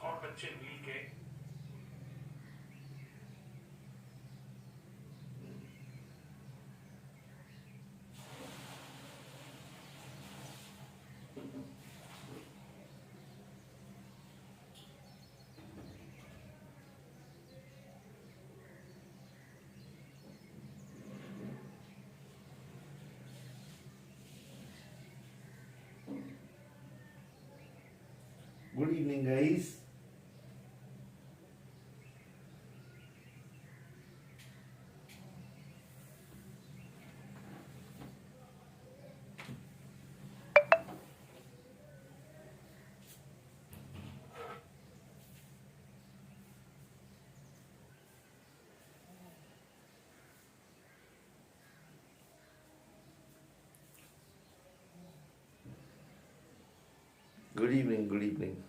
और बच्चे मिल के Good evening, guys. Good evening, good evening.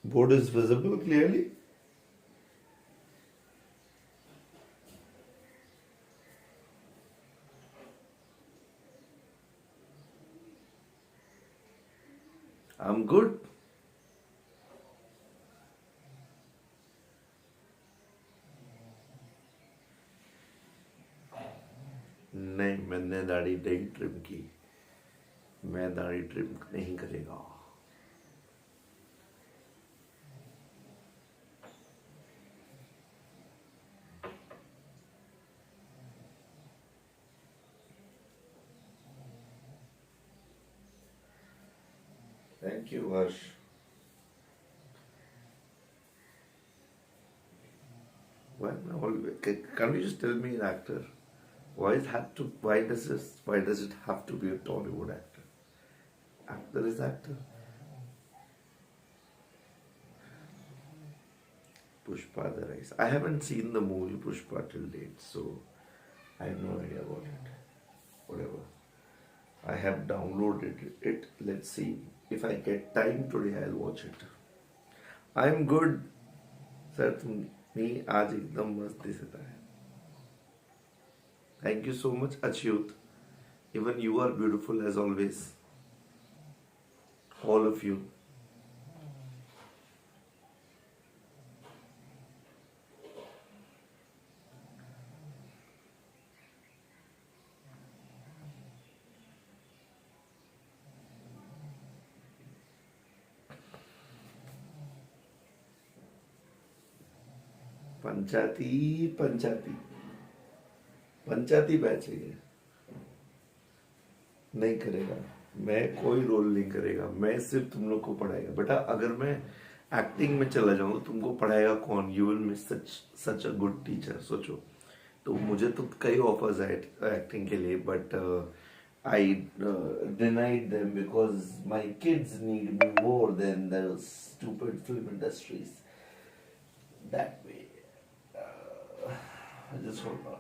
Board is visible clearly. I'm good. नहीं, मैंने दाढ़ी नहीं ट्रिम की. मैं दाढ़ी ट्रिम नहीं करेगा. Thank you, Harsh. Why can't you just tell me an actor? Why does it have to be a Tollywood actor? Actor is actor. Pushpa the Rise. I haven't seen the movie Pushpa till date, so I have no idea about it. Whatever. I have downloaded it. Let's see. If I get time today, I'll watch it. I'm good. Sir, तुम्ही आज एकदम मस्त दिसत आहे. Thank you so much, Achyut. Even you are beautiful as always. All of you. Panchayati batch है ये. नहीं करेगा. मैं कोई रोल नहीं करेगा. मैं सिर्फ तुम लोग को पढ़ाएगा. बेटा अगर मैं एक्टिंग में चला जाऊँ तुमको पढ़ाएगा कौन? You will miss such a good teacher. सोचो. तो मुझे तो कई ऑफर्स आए एक्टिंग के लिए, but I denied them because my kids need me more than the stupid film industries. That way. Just hold on.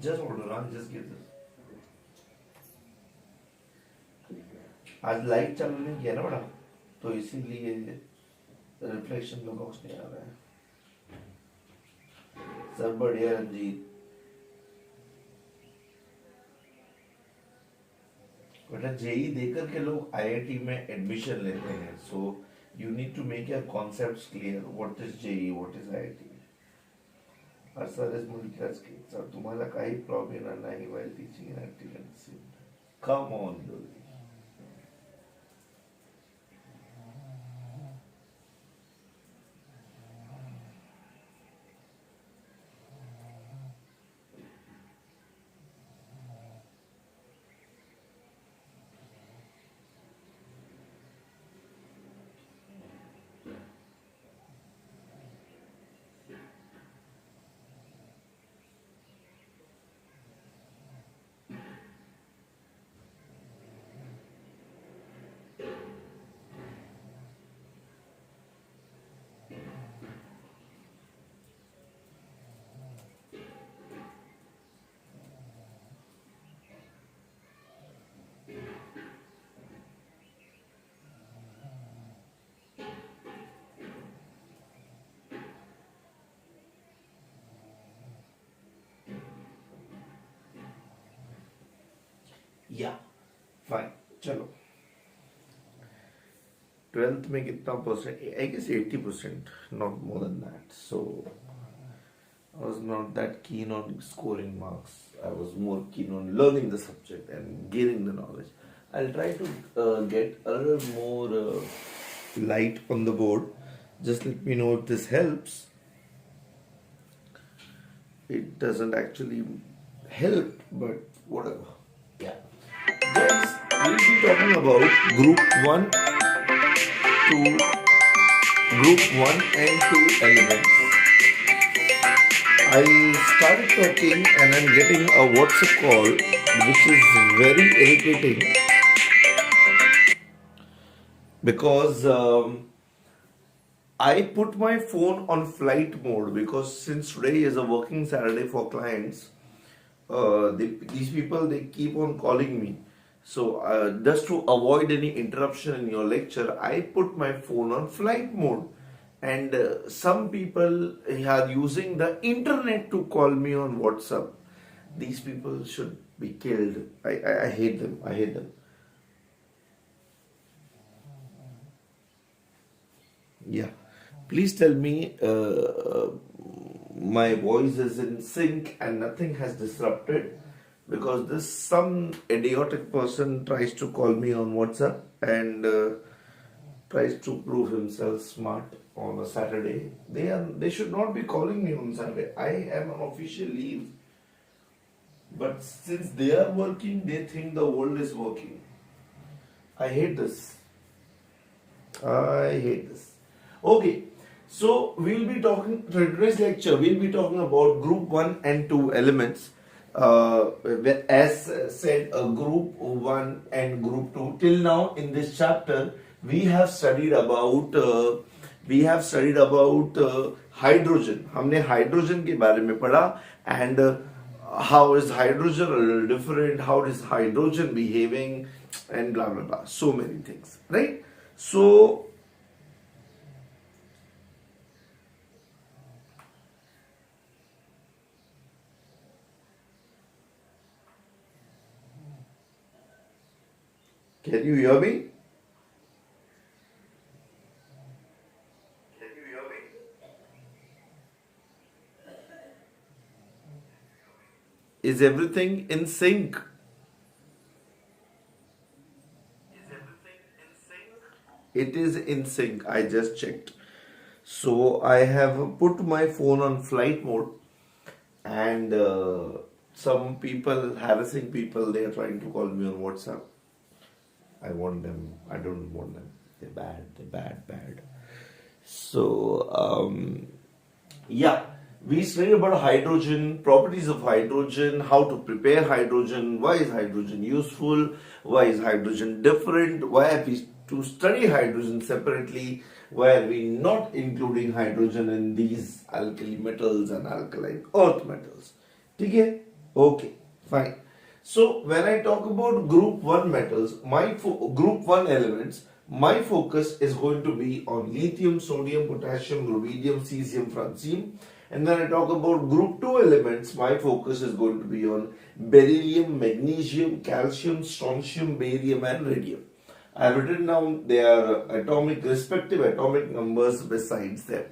Just hold on, I'll just give this. आज light चालू नहीं किया ना बड़ा, तो इसीलिए रिफ्लेक्शन का बॉक्स नहीं आ रहा है. सब बढ़िया रंजीत। बेटा जेई देकर के लोग आईआईटी में एडमिशन लेते हैं, so you need to make your concepts clear, what is JEE, what is IIT. Sir is Mulki sir तुम्हाला काही प्रॉब्लेम नाही while teaching and acting at the same time. Come on, Dolly. Yeah, fine. चलो 12th में कितना percent? I guess 80%, not more than that. So I was not that keen on scoring marks. I was more keen on learning the subject and gaining the knowledge. I'll try to get a little more light on the board. Just let me know if this helps. It doesn't actually help, but whatever. Yeah. Guys, we'll be talking about group 1 and 2 elements. I started talking and I'm getting a WhatsApp call which is very irritating because I put my phone on flight mode because since today is a working Saturday for clients, these people, they keep on calling me. So just to avoid any interruption in your lecture, I put my phone on flight mode. And some people are using the internet to call me on WhatsApp. These people should be killed. I hate them. I hate them. Yeah. Please tell me my voice is in sync and nothing has disrupted, because this some idiotic person tries to call me on WhatsApp and tries to prove himself smart on a Saturday. They should not be calling me on Saturday. I am on official leave. But since they are working, they think the world is working. I hate this. I hate this. Okay. So we'll be talking today's lecture. We'll be talking about group 1 and 2 elements. As said, group 1 and group 2. Till now in this chapter, we have studied about hydrogen. हमने hydrogen के बारे में पढ़ा and how is hydrogen a little different? How is hydrogen behaving? And blah blah blah. So many things, right? So can you hear me? Is everything in sync? It is in sync. I just checked. So I have put my phone on flight mode, and some people, harassing people, they are trying to call me on WhatsApp. I want them. I don't want them. They're bad. They're bad. So yeah. We studied about hydrogen, properties of hydrogen, how to prepare hydrogen, why is hydrogen useful, why is hydrogen different, why have we to study hydrogen separately, why are we not including hydrogen in these alkali metals and alkaline earth metals. Okay? Okay, fine. So when I talk about group 1 metals, group 1 elements, my focus is going to be on lithium, sodium, potassium, rubidium, cesium, francium. And when I talk about group 2 elements, my focus is going to be on beryllium, magnesium, calcium, strontium, barium, and radium. I have written down their respective atomic numbers besides them.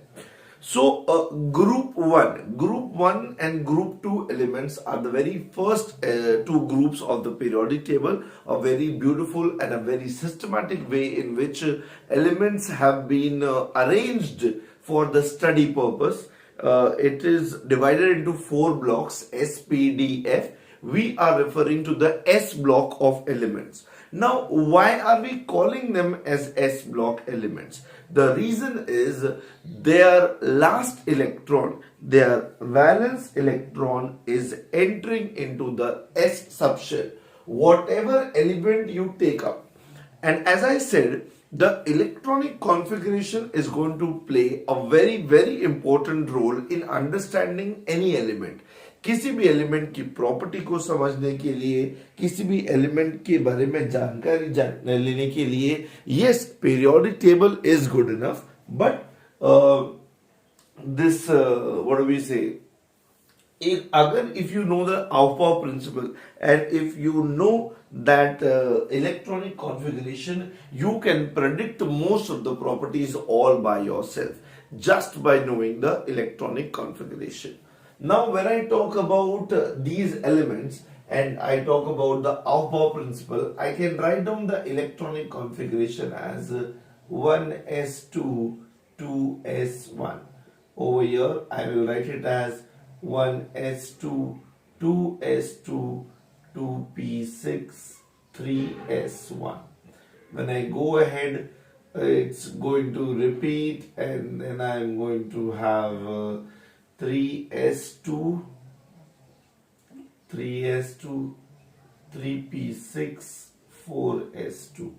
So, group 1 and group 2 elements are the very first two groups of the periodic table, a very beautiful and a very systematic way in which elements have been arranged for the study purpose. It is divided into four blocks, S, P, D, F. We are referring to the S block of elements. Now, why are we calling them as S block elements? The reason is their last electron, their valence electron, is entering into the S subshell. Whatever element you take up, and as I said, the electronic configuration is going to play a very, very important role in understanding any element. किसी भी element की property को समझने के लिए, किसी भी element के बारे में जानकारी लेने के लिए, yes, periodic table is good enough, but this what do we say? If you know the Aufbau principle and if you know that electronic configuration, you can predict most of the properties all by yourself just by knowing the electronic configuration. Now, when I talk about these elements and I talk about the Aufbau principle, I can write down the electronic configuration as 1s2, 2s1. Over here, I will write it as 1s2, 2s2, 2p6, 3s1. When I go ahead, it's going to repeat and then I'm going to have 3s2, 3s2, 3p6, 4s2.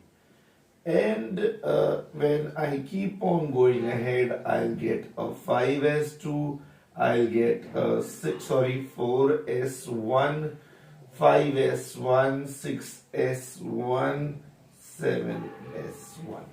And when I keep on going ahead, I'll get a 5s2, I'll get a 4s1, 5s1, 6s1, 7s1.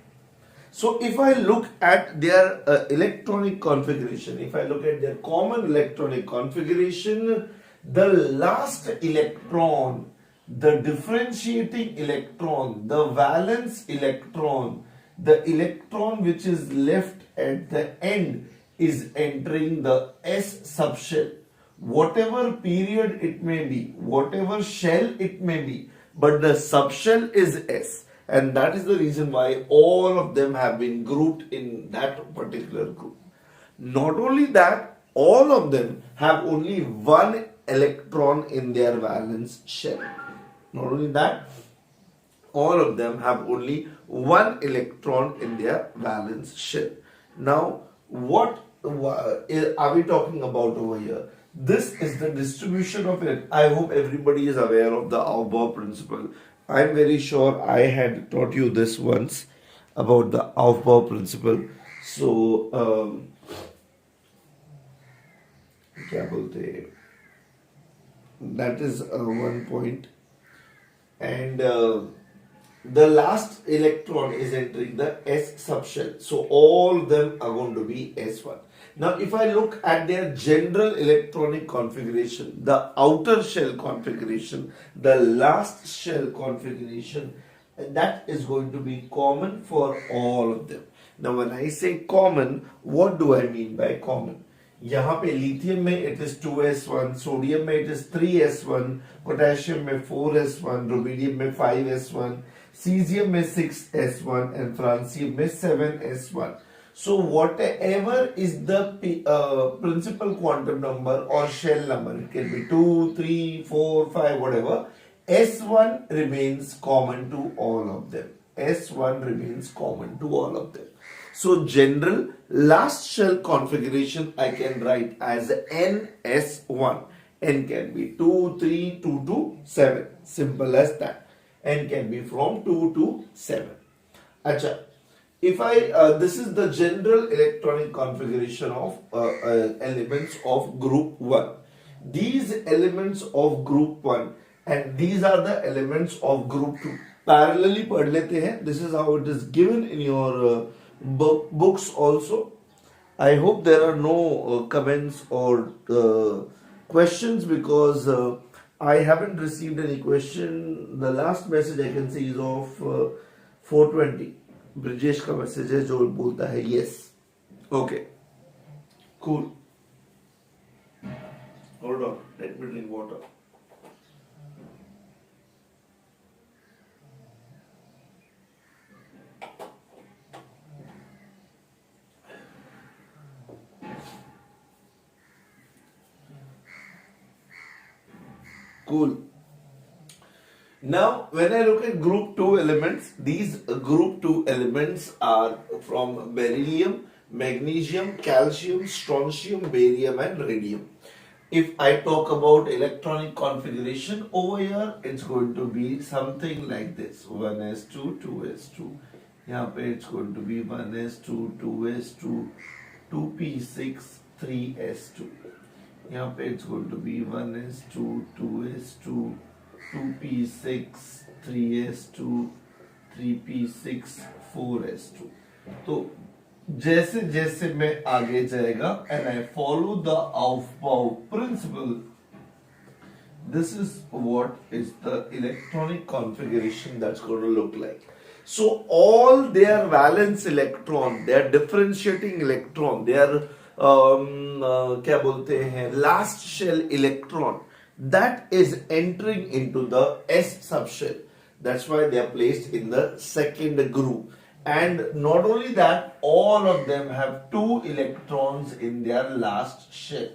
So if I look at their electronic configuration, if I look at their common electronic configuration, the last electron, the differentiating electron, the valence electron, the electron which is left at the end is entering the S subshell. Whatever period it may be, whatever shell it may be, but the subshell is S. And that is the reason why all of them have been grouped in that particular group. Not only that, all of them have only one electron in their valence shell. Not only that, all of them have only one electron in their valence shell. Now, what are we talking about over here? This is the distribution of it. I hope everybody is aware of the Aufbau principle. I'm very sure I had taught you this once about the Aufbau principle. So, that is one point. And the last electron is entering the S subshell. So, all of them are going to be S1. Now, if I look at their general electronic configuration, the outer shell configuration, the last shell configuration, that is going to be common for all of them. Now, when I say common, what do I mean by common? यहाँ पे lithium में it is 2s1, sodium में it is 3s1, potassium में 4s1, rubidium में 5s1, cesium में 6s1 and francium में 7s1. So whatever is the principal quantum number or shell number, it can be 2, 3, 4, 5, whatever, S1 remains common to all of them. S1 remains common to all of them. So general last shell configuration I can write as NS1. N can be 2, 3, 2 to 7. Simple as that. N can be from 2 to 7. Acha. If this is the general electronic configuration of elements of group 1. These elements of group 1 and these are the elements of group 2. Parallelly पढ़ लेते हैं. This is how it is given in your books also. I hope there are no comments or questions because I haven't received any question. The last message I can see is of 4:20. Brijesh का message है जो बोलता है yes. Okay, cool. Hold on, let me drink water. Cool. Now, when I look at group 2 elements, these group 2 elements are from beryllium, magnesium, calcium, strontium, barium, and radium. If I talk about electronic configuration over here, it's going to be something like this: 1s2, 2s2. Here it's going to be 1s2, 2s2, 2p6, 3s2. यहाँ पे it's going to be 1s2, 2s2, 2p6, 3s2, 3p6, 4s2. तो जैसे जैसे मैं आगे जाएगा and I follow the Aufbau principle, this is what is the electronic configuration that's going to look like. So all their valence electron, their differentiating electron, their क्या बोलते हैं last shell electron, that is entering into the s subshell. That's why they are placed in the second group. And not only that, all of them have 2 electrons in their last shell.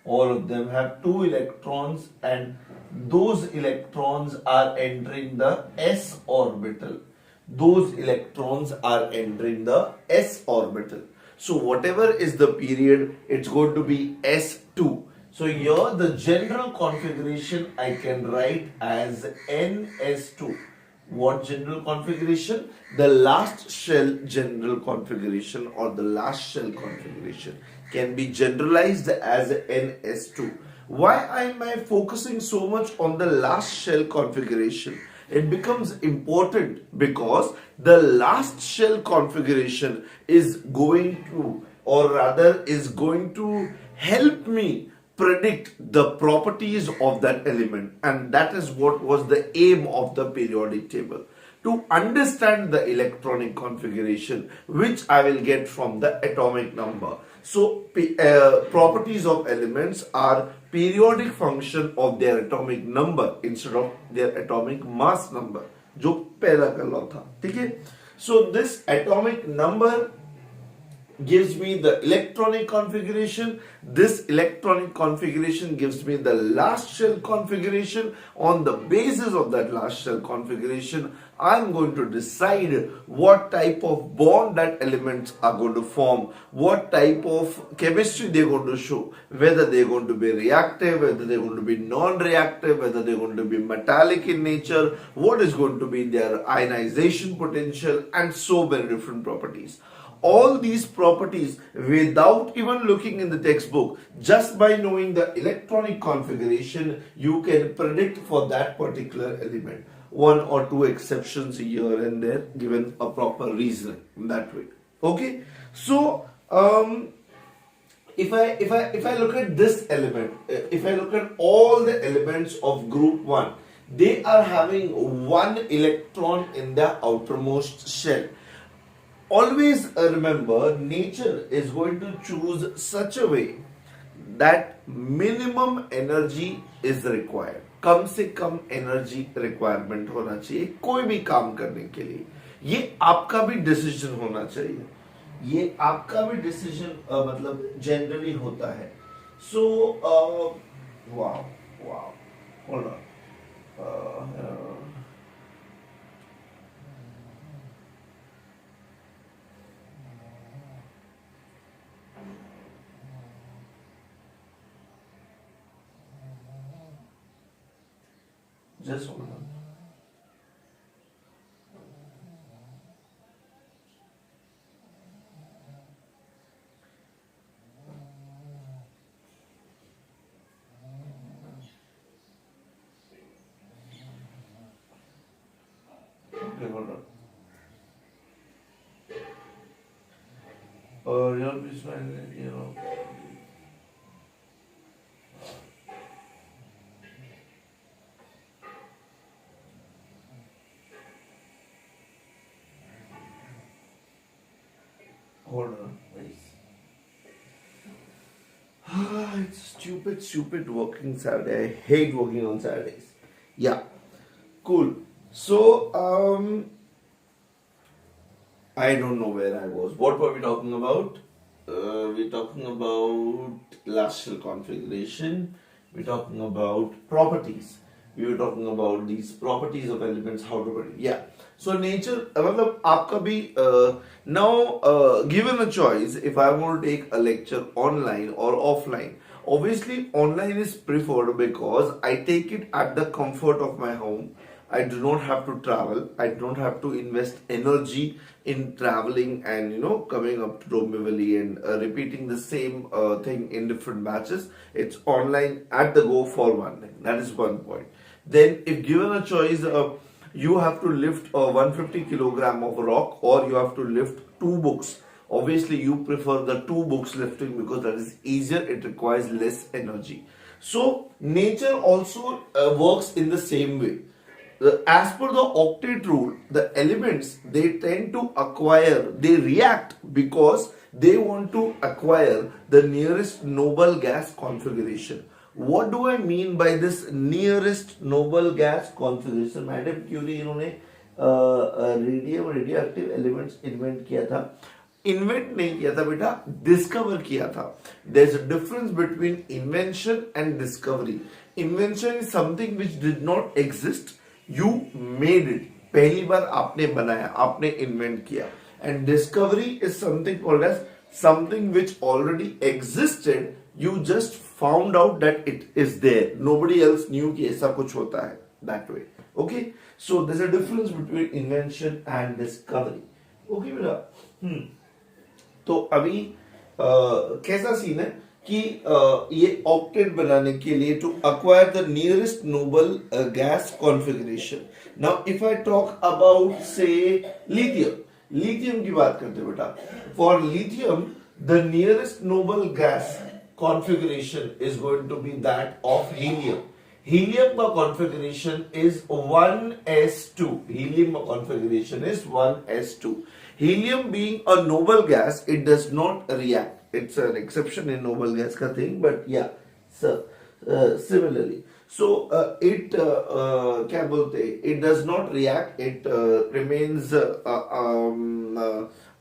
All of them have 2 electrons, and those electrons are entering the s orbital. Those electrons are entering the s orbital. So whatever is the period, it's going to be s2. So here the general configuration I can write as ns2. What general configuration? The last shell general configuration or the last shell configuration can be generalized as ns2. Why am I focusing so much on the last shell configuration? It becomes important because the last shell configuration is going to, or rather is going to help me predict the properties of that element, and that is what was the aim of the periodic table, to understand the electronic configuration, which I will get from the atomic number. So properties of elements are periodic function of their atomic number instead of their atomic mass number, जो पहला का law था, ठीक है. So this atomic number gives me the electronic configuration. This electronic configuration gives me the last shell configuration. On the basis of that last shell configuration, I'm going to decide what type of bond that elements are going to form, what type of chemistry they're going to show, whether they're going to be reactive, whether they're going to be non-reactive, whether they're going to be metallic in nature, what is going to be their ionization potential, and so many different properties. All these properties, without even looking in the textbook, just by knowing the electronic configuration, you can predict for that particular element. 1 or 2 exceptions here and there, given a proper reason in that way. Okay, so if I look at this element, if I look at all the elements of group 1, they are having 1 electron in their outermost shell. Always remember, nature is going to choose such a way that minimum energy is required. कम से कम energy requirement होना चाहिए कोई भी काम करने के लिए. ये आपका भी डिसीजन होना चाहिए. ये आपका भी डिसीजन मतलब जनरली होता है. So wow wow hold on. Just hold on. Okay, hold on. real peace, you know. Hold on, please. It's stupid working Saturday. I hate working on Saturdays. Yeah, cool. So, I don't know where I was. What were we talking about? We're talking about last shell configuration. We're talking about properties. We were talking about these properties of elements, how to put it. Yeah. So nature, मतलब आपका भी now given a choice, if I want to take a lecture online or offline, obviously online is preferred because I take it at the comfort of my home. I do not have to travel. I don't have to invest energy in traveling and coming up to Dombivli and repeating the same thing in different batches. It's online at the go for one thing. That is one point. Then, if given a choice, you have to lift a 150 kilogram of rock or you have to lift 2 books. Obviously, you prefer the 2 books lifting because that is easier. It requires less energy. So, nature also works in the same way. As per the octet rule, the elements they tend to acquire, they react because they want to acquire the nearest noble gas configuration. What do I mean by this nearest noble gas configuration? Madam Curie इन्होंने radioactive elements invent किया था. Invent नहीं किया था बेटा, discover किया था. There is a difference between invention and discovery. Invention is something which did not exist, you made it. पहली बार आपने बनाया, आपने इन्वेंट किया. And discovery is something called as something which already existed, you just found out that it is there. Nobody else knew कि ऐसा कुछ होता है. That way. Okay. So there's a difference between invention and discovery. Okay बेटा. तो अभी कैसा scene है कि ये ऑक्टेट बनाने के लिए to acquire the nearest noble gas configuration. Now if I talk about say lithium की बात करते हैं बेटा. For lithium the nearest noble gas configuration is going to be that of helium. Helium का configuration is 1s2. Helium configuration is 1s2. Helium being a noble gas, it does not react. It's an exception in noble gas का thing, but yeah, so similarly. So it क्या बोलते हैं? It does not react. It remains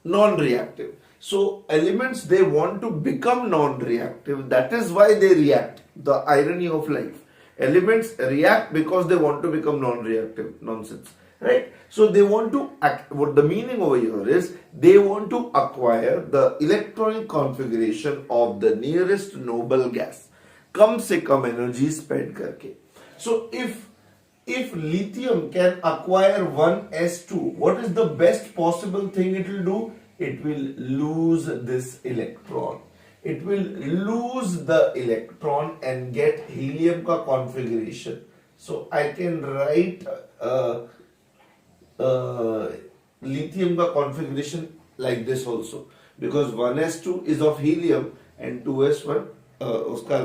non-reactive. So elements, they want to become non-reactive. That is why they react. The irony of life. Elements react because they want to become non-reactive. Nonsense. Right? So they want to what the meaning over here is, they want to acquire the electronic configuration of the nearest noble gas. कम से कम energy spend करके. So if lithium can acquire 1s2, what is the best possible thing it will do? It will lose this electron. It will lose the electron and get helium का configuration. So I can write lithium का configuration like this also, because 1s2 is of helium and 2s1 उसका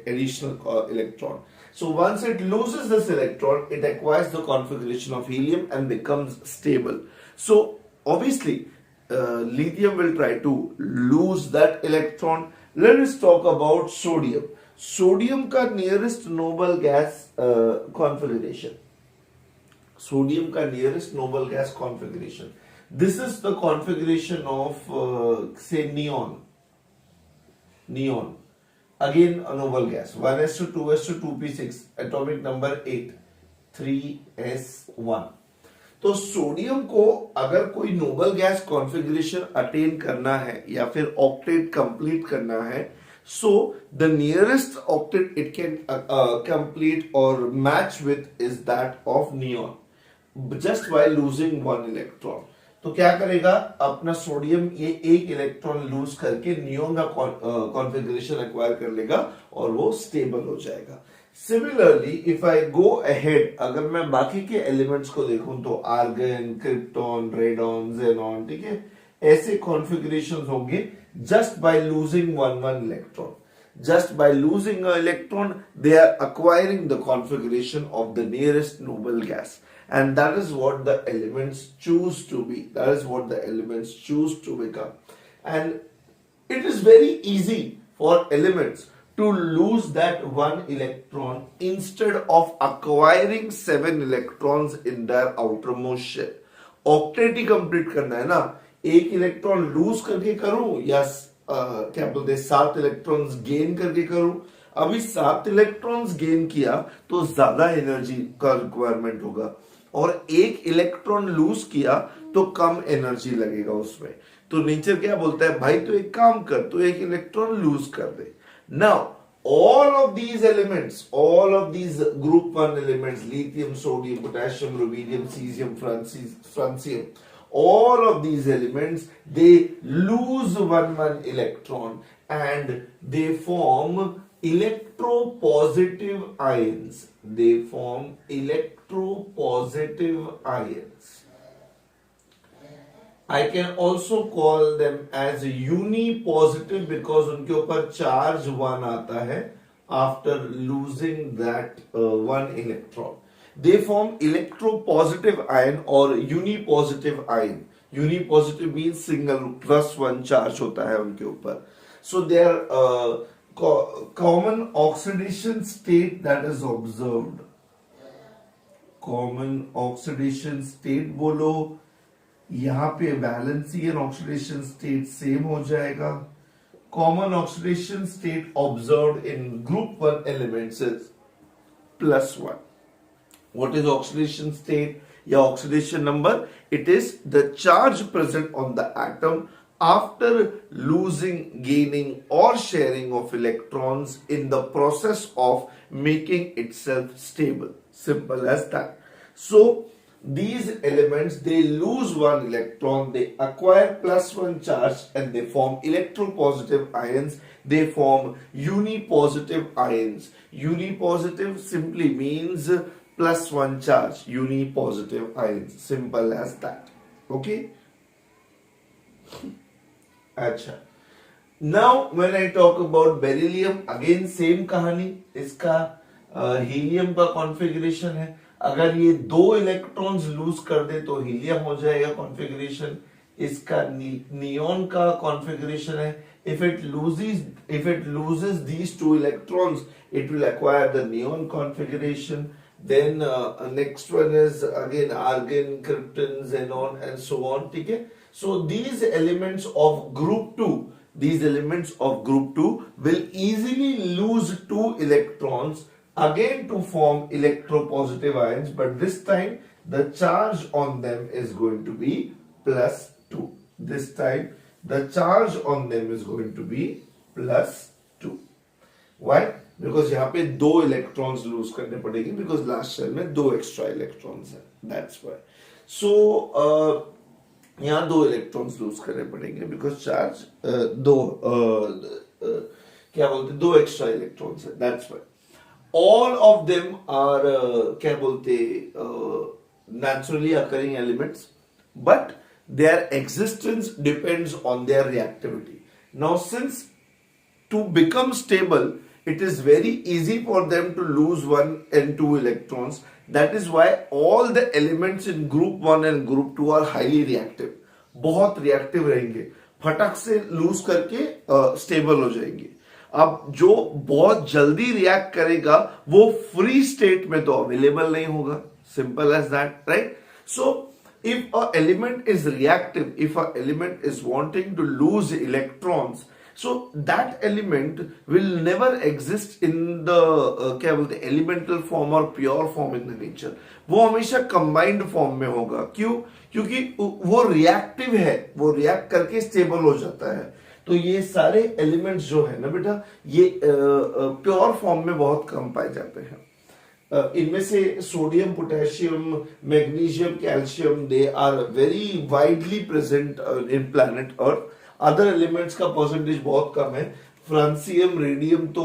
additional electron. So once it loses this electron, it acquires the configuration of helium and becomes stable. So obviously lithium will try to lose that electron. Let us talk about sodium. Sodium का nearest noble gas configuration. Sodium का nearest noble gas configuration. This is the configuration of say neon. Again a noble gas. 1s2, 2s2, 2p6. Atomic number 8. 3s1. तो sodium को अगर कोई noble gas configuration attain करना है या फिर octet complete करना है, so the nearest octet it can complete और match with is that of neon just by losing 1 electron. तो क्या करेगा, अपना सोडियम ये 1 इलेक्ट्रॉन लूज करके नियॉन का कॉन्फ़िगरेशन एक्वायर कर लेगा और वो स्टेबल हो जाएगा. Similarly if I go ahead, अगर मैं बाकी के एलिमेंट्स को देखूं तो आर्गन, क्रिप्टॉन, रेडॉन, जेनॉन, ठीक है, ऐसे कॉन्फ़िगरेशंस होंगे just by losing one electron. Just by losing an electron, they are acquiring the configuration of the nearest noble gas. And that is what the elements choose to be. That is what the elements choose to become. And it is very easy for elements to lose that one electron instead of acquiring 7 electrons in their outermost shell. Octet he complete करना है ना, एक electron lose करके करूं या क्या बोलते हैं 7 इलेक्ट्रॉन्स गेन करके करूं. अभी 7 इलेक्ट्रॉन्स गेन किया तो ज्यादा एनर्जी का रिक्वायरमेंट होगा, और एक इलेक्ट्रॉन लूज किया तो कम एनर्जी लगेगा उसमें. तो नेचर क्या बोलता है, भाई तो एक काम कर, तो एक इलेक्ट्रॉन लूज कर दे. Now all of these elements, all of these group 1 elements, lithium, sodium, potassium, rubidium, cesium, francium, all of these elements, they lose one electron and they form electropositive ions. They form electropositive ions. I can also call them as unipositive because उनके ऊपर charge 1 आता है after losing that one electron. They form electropositive ion or unipositive ion. Unipositive means single +1 charge होता है उनके ऊपर. So their common oxidation state that is observed. Common oxidation state बोलो, यहां पे valency and oxidation state same हो जाएगा. Common oxidation state observed in group 1 elements is +1. What is oxidation state या oxidation number? It is the charge present on the atom after losing, gaining और sharing of electrons in the process of making itself stable. Simple as that. So these elements, they lose one electron, they acquire +1 charge and they form electropositive ions. They form unipositive ions. Unipositive simply means +1 charge. Unipositive ions, simple as that. Okay. अच्छा, now when I talk about beryllium, again same कहानी. इसका helium का configuration है. अगर ये 2 electrons loose कर दे तो helium हो जाएगा कॉन्फ़िगरेशन. इसका नियॉन का कॉन्फ़िगरेशन है. if it loses these 2 electrons, it will acquire the neon configuration. Then next one is again argon, krypton, xenon and so on. ठीक है. So these elements of group 2 will easily lose 2 electrons again to form electropositive ions, but this time the charge on them is going to be +2. This time the charge on them is going to be +2. Why? Because यहाँ पे 2 electrons lose करने पड़ेंगे, because last shell में 2 extra electrons हैं. That's why. So यहाँ 2 electrons lose करने पड़ेंगे because charge 2 क्या बोलते 2 extra electrons हैं. That's why. All of them are क्या बोलते naturally occurring elements, but their existence depends on their reactivity. Now, since to become stable, it is very easy for them to lose 1 and 2 electrons. That is why all the elements in group 1 and group 2 are highly reactive. बहुत reactive रहेंगे, फटक से lose करके stable हो जाएंगे. अब जो बहुत जल्दी रिएक्ट करेगा वो फ्री स्टेट में तो अवेलेबल नहीं होगा. Simple as that, right? So if a element is reactive, if a element is wanting to lose electrons, so that element will never exist in the क्या बोलते हैं एलिमेंटल फॉर्म और pure form in the nature. वो हमेशा combined form में होगा. क्यों? क्योंकि वो रिएक्टिव है, वो रिएक्ट करके स्टेबल हो जाता है. तो ये सारे एलिमेंट्स जो है ना बेटा, ये प्योर फॉर्म में बहुत कम पाए जाते हैं. इनमें से sodium, potassium, magnesium, calcium, they are very widely present in planet earth. Other elements का परसेंटेज बहुत कम है. फ्रांसियम, रेडियम तो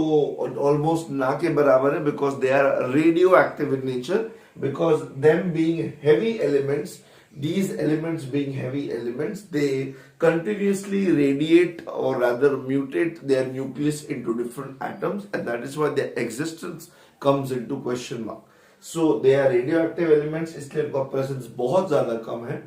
ऑलमोस्ट ना के बराबर है, because they are radioactive in nature, because them being heavy elements These elements being heavy elements, they continuously radiate or rather mutate their nucleus into different atoms, and that is why their existence comes into question mark. So they are radioactive elements, इसलिए इनका presence बहुत ज़्यादा कम है.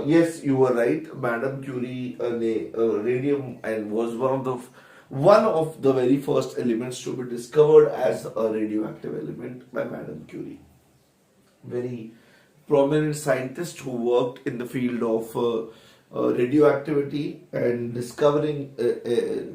Yes, you were right. Madam Curie ने radium and was one of the very first elements to be discovered as a radioactive element by Madam Curie. Very prominent scientist who worked in the field of radioactivity and discovering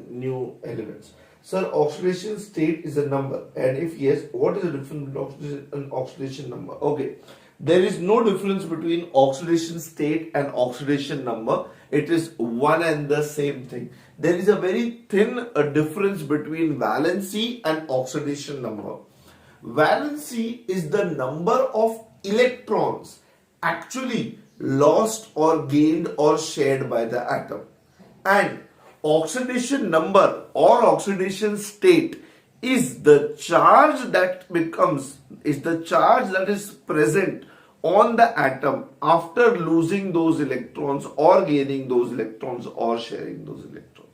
new elements. Sir, oxidation state is a number, and if yes, what is the difference between oxidation and oxidation number? Okay, there is no difference between oxidation state and oxidation number. It is one and the same thing. There is a very thin difference between valency and oxidation number. Valency is the number of electrons actually lost or gained or shared by the atom, and oxidation number or oxidation state is the charge that is present on the atom after losing those electrons or gaining those electrons or sharing those electrons,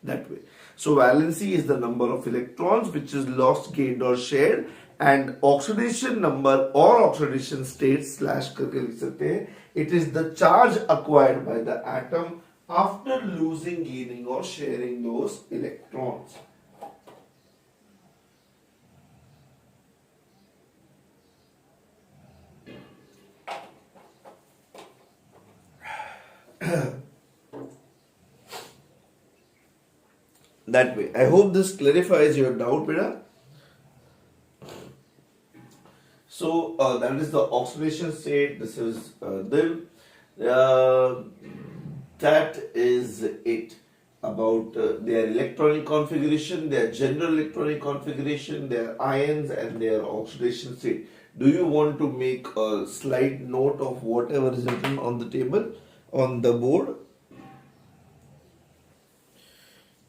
that way. So valency is the number of electrons which is lost, gained or shared, and oxidation number or oxidation state slash करके लिख सकते हैं, it is the charge acquired by the atom after losing, gaining or sharing those electrons. That way. I hope this clarifies your doubt, beta. So that is the oxidation state. This is that is it about their electronic configuration, their general electronic configuration, their ions and their oxidation state. Do you want to make a slight note of whatever is written on the table, on the board?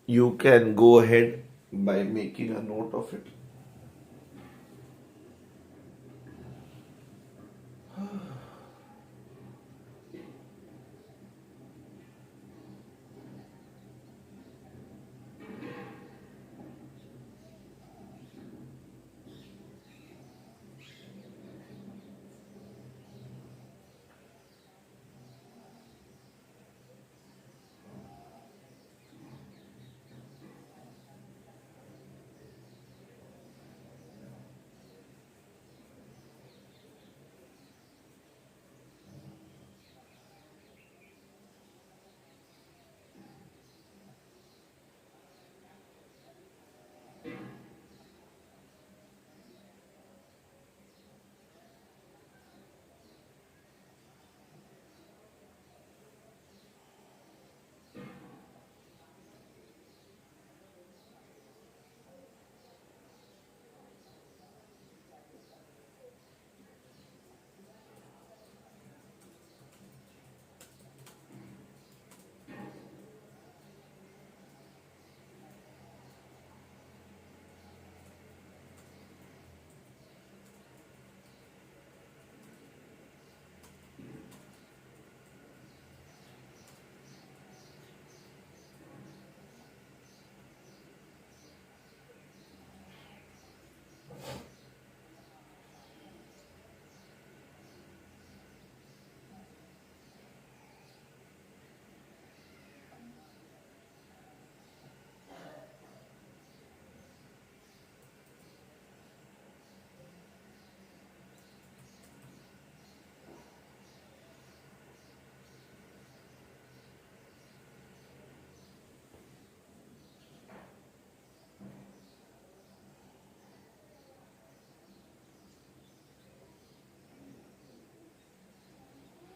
You can go ahead by making a note of it.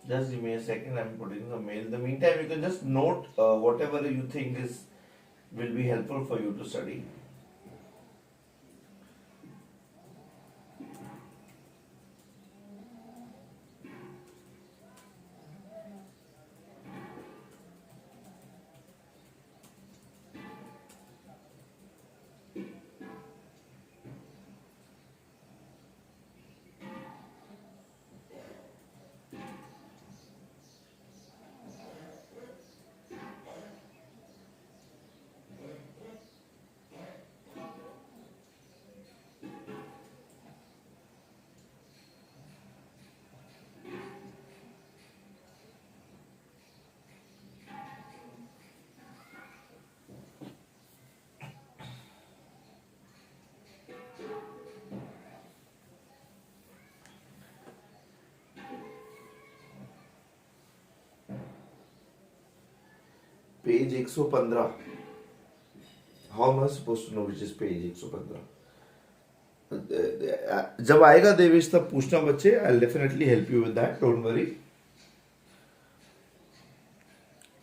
Just give me a second, I'm putting the mail. In the meantime, you can just note whatever you think will be helpful for you to study. Page 115. How am I supposed to know which is page 115? जब आएगा देवेश तब पूछना बच्चे. I will definitely help you with that, don't worry.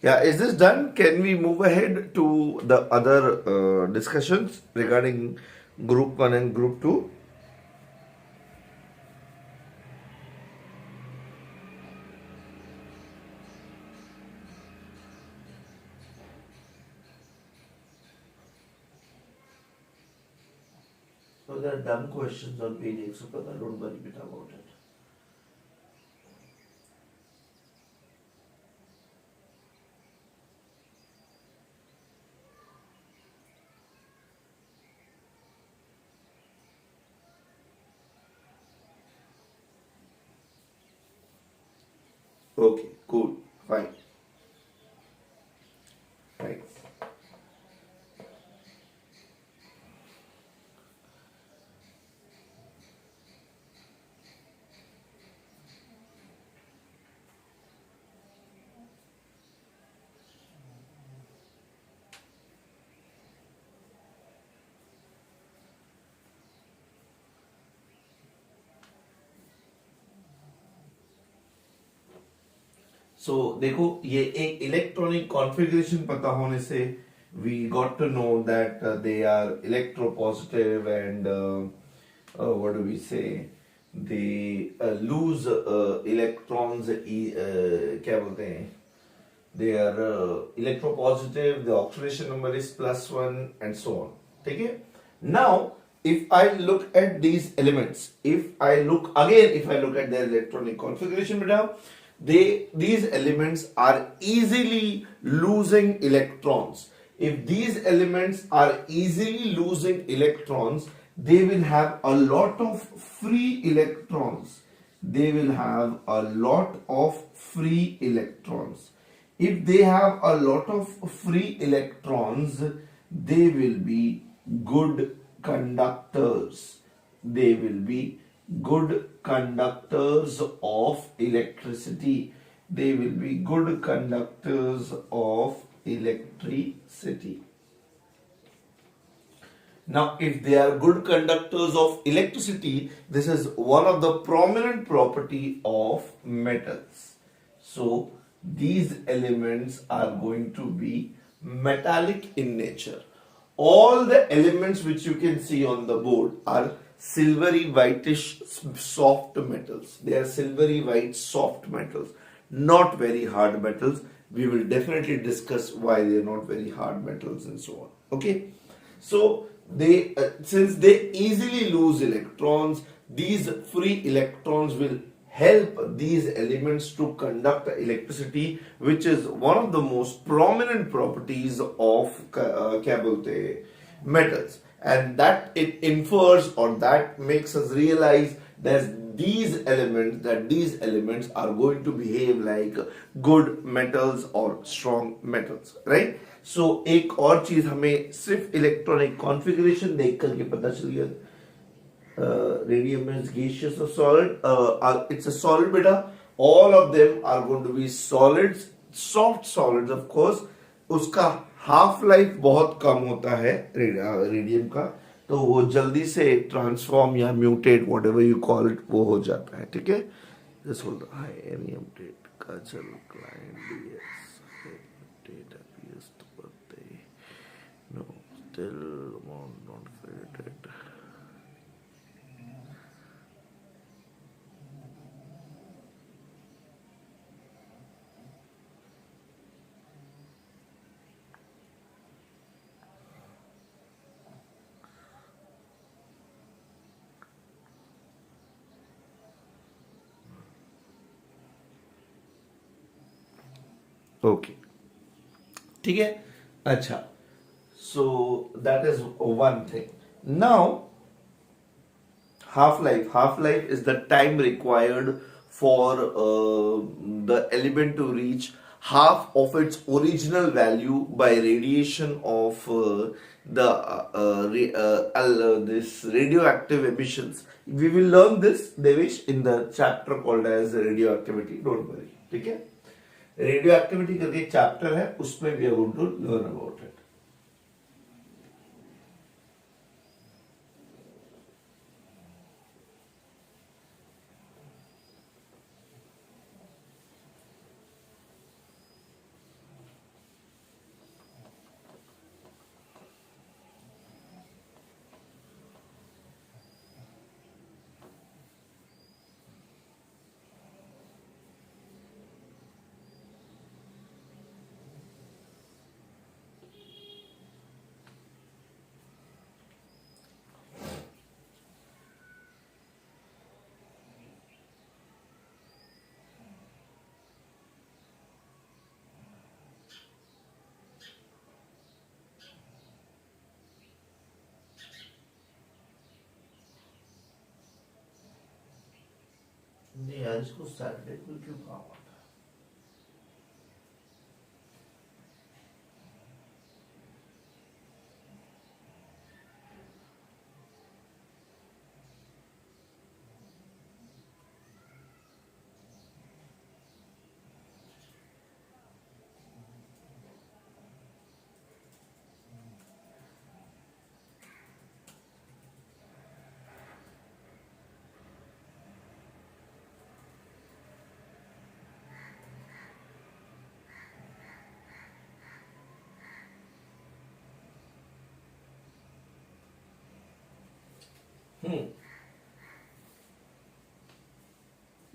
Yeah, is this done? Can we move ahead to the other discussions regarding group 1 and group 2? So there are dumb questions on page 115. Don't worry bit about it. Okay, cool, fine. Right. So देखो ये एक electronic configuration पता होने से we got to know that they are electropositive and what do we say, they lose electrons, क्या बोलते हैं, they are electropositive, the oxidation number is +1 and so on. ठीक है. Now if I look at these elements, if I look at their electronic configuration, beta, these elements are easily losing electrons. If these elements are easily losing electrons, they will have a lot of free electrons. They will have a lot of free electrons. If they have a lot of free electrons, they will be good conductors. They will be good conductors of electricity. They will be good conductors of electricity. Now, if they are good conductors of electricity, this is one of the prominent property of metals. So, these elements are going to be metallic in nature. All the elements which you can see on the board are silvery whitish soft metals. They are silvery white soft metals, not very hard metals. We will definitely discuss why they are not very hard metals and so on. Okay, so they since they easily lose electrons, these free electrons will help these elements to conduct electricity, which is one of the most prominent properties of क्या बोलते हैं, metals. And that it infers, or that makes us realize that these elements are going to behave like good metals or strong metals, right? So एक और चीज हमें सिर्फ electronic configuration देख करके पता चल गया. Radium is gaseous or solid? It's a solid, beta. All of them are going to be solids, soft solids, of course. उसका हाफ लाइफ बहुत कम होता है रेडियम का, तो वो जल्दी से ट्रांसफॉर्म या mutate, whatever you call it, वो हो जाता है. ठीक है. दिस होल्ड हाई एनियम टेट का चल क्लाइंट डीएस टेट appears to birthday no still not credited. Okay, ठीक है. अच्छा, so that is one thing. Now half life is the time required for the element to reach half of its original value by radiation of this radioactive emissions. We will learn this, Devesh, in the chapter called as radioactivity. Don't worry. ठीक है. Radio activity करके एक chapter है, उसमें we are going to learn about it. नहीं यार, इसको Saturday को क्यों काम आता है?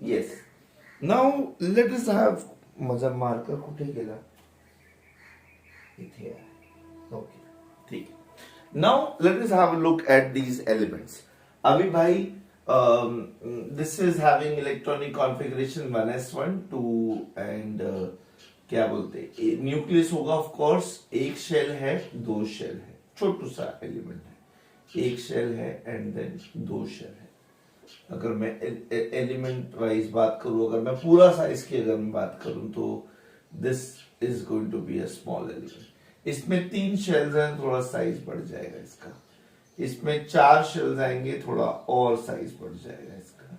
Yes. Now let us have माझा मार्कर कुठे गेला? इथे आहे. Okay. ठीक है. Now let us have a look at these elements. अभी भाई, this is having electronic configuration 1s1, 2 and क्या बोलते हैं, न्यूक्लियस होगा ऑफ कोर्स, एक शेल है, दो शेल है, छोटू सा एलिमेंट है, एक शेल है एंड देन दो शेल है. अगर मैं एलिमेंट वाइज बात करूं, अगर मैं पूरा साइज की अगर मैं बात करूं तो this is going to be a small element. इसमें 3 शेल्स हैं, थोड़ा साइज बढ़ जाएगा इसका. इसमें 4 शेल्स आएंगे, थोड़ा और साइज बढ़ जाएगा इसका.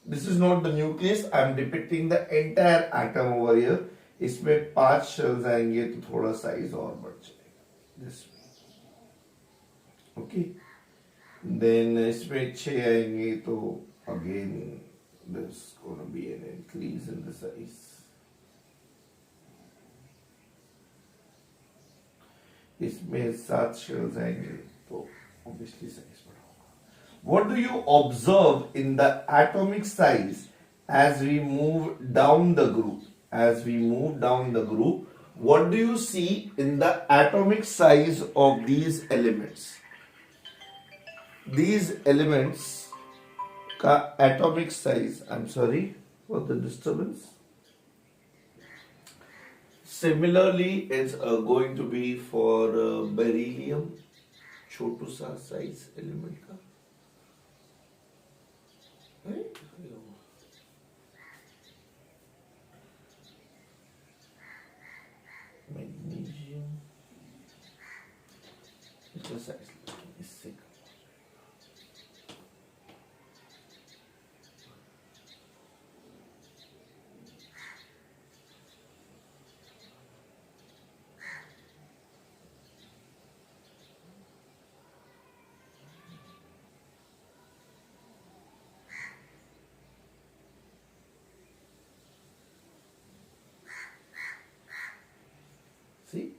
This is not the nucleus, I am depicting the entire atom over here. इसमें 5 शेल्स आएंगे तो थोड़ा साइज और बढ़ जाएगा दिस. ओके. Then इसमें 6 आएंगे तो again there's gonna be an increase in the size. इसमें 7 shells आएंगे तो obviously size बढ़ा होगा. What do you observe in the atomic size as we move down the group? As we move down the group, what do you see in the atomic size of these elements? These elements का atomic size, I'm sorry for the disturbance. Similarly, it's going to be for beryllium, छोटू सा size element का. Right? Magnesium, it's a size इससे. See,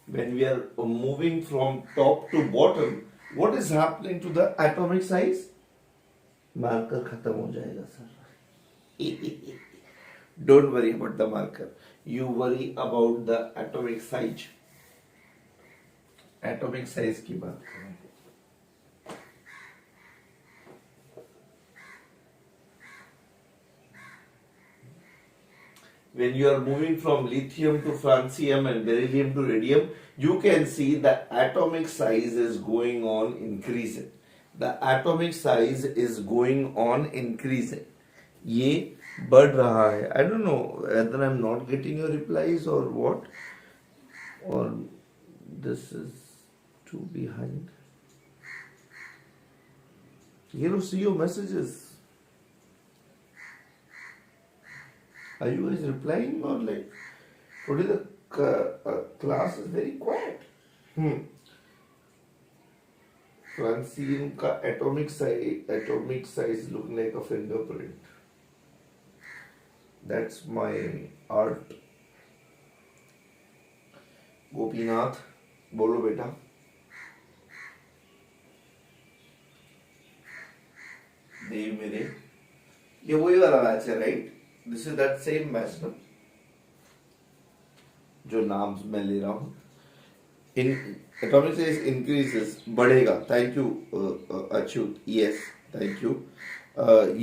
when we are moving from top to bottom, what is happening to the atomic size? Marker खत्म हो जाएगा sir. Don't worry about the marker. You worry about the atomic size. Atomic size की बात करें. When you are moving from lithium to francium and beryllium to radium, you can see the atomic size is going on increasing. The atomic size is going on increasing. ये बढ़ रहा है. I don't know whether I'm not getting your replies or what, or this is too behind. You don't see your messages. Are you guys replying or like today the class is very quiet? Francine का atomic size look like a fingerprint. That's my art. Gopinath बोलो बेटा. देव मेरे ये वही वाला match है right. This is that same match ना जो नाम मैं ले रहा हूँ. इन एटॉमिक साइज इंक्रीजेस बढ़ेगा. Thank you Achyut. Yes thank you.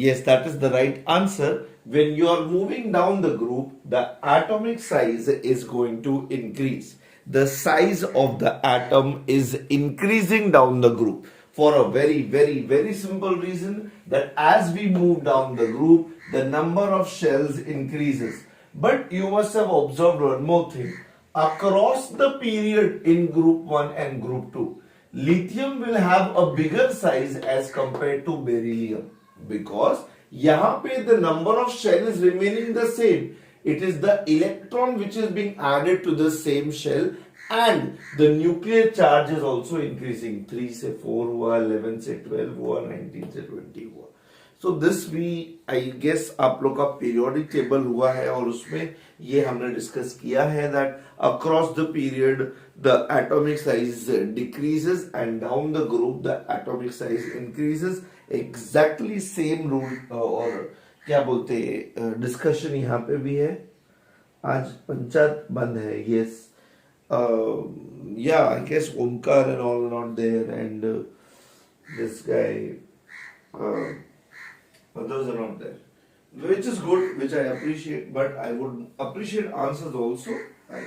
Yes, that is the right answer. When you are moving down the group, the atomic size is going to increase. The size of the atom is increasing down the group for a very, very, very simple reason that as we move down the group, the number of shells increases. But you must have observed one more thing. Across the period in group 1 and group 2, lithium will have a bigger size as compared to beryllium. Because यहाँ पे the number of shell is remaining the same. It is the electron which is being added to the same shell and the nuclear charge is also increasing. 3 से 4 हुआ, 11 से 12 हुआ, 19 से 20 हुआ. So this we I guess आप लोग का periodic table हुआ है और उसमें ये हमने डिस्कस किया है that across the period the atomic size decreases and down the group the atomic size increases. Exactly same rule और क्या बोलते डिस्कशन यहाँ पे भी है. आज पंचायत बंद है. Yes. Yeah, I guess Omkar and all are not there and this guy others are not there, which is good, which I appreciate, but I would appreciate answers also. I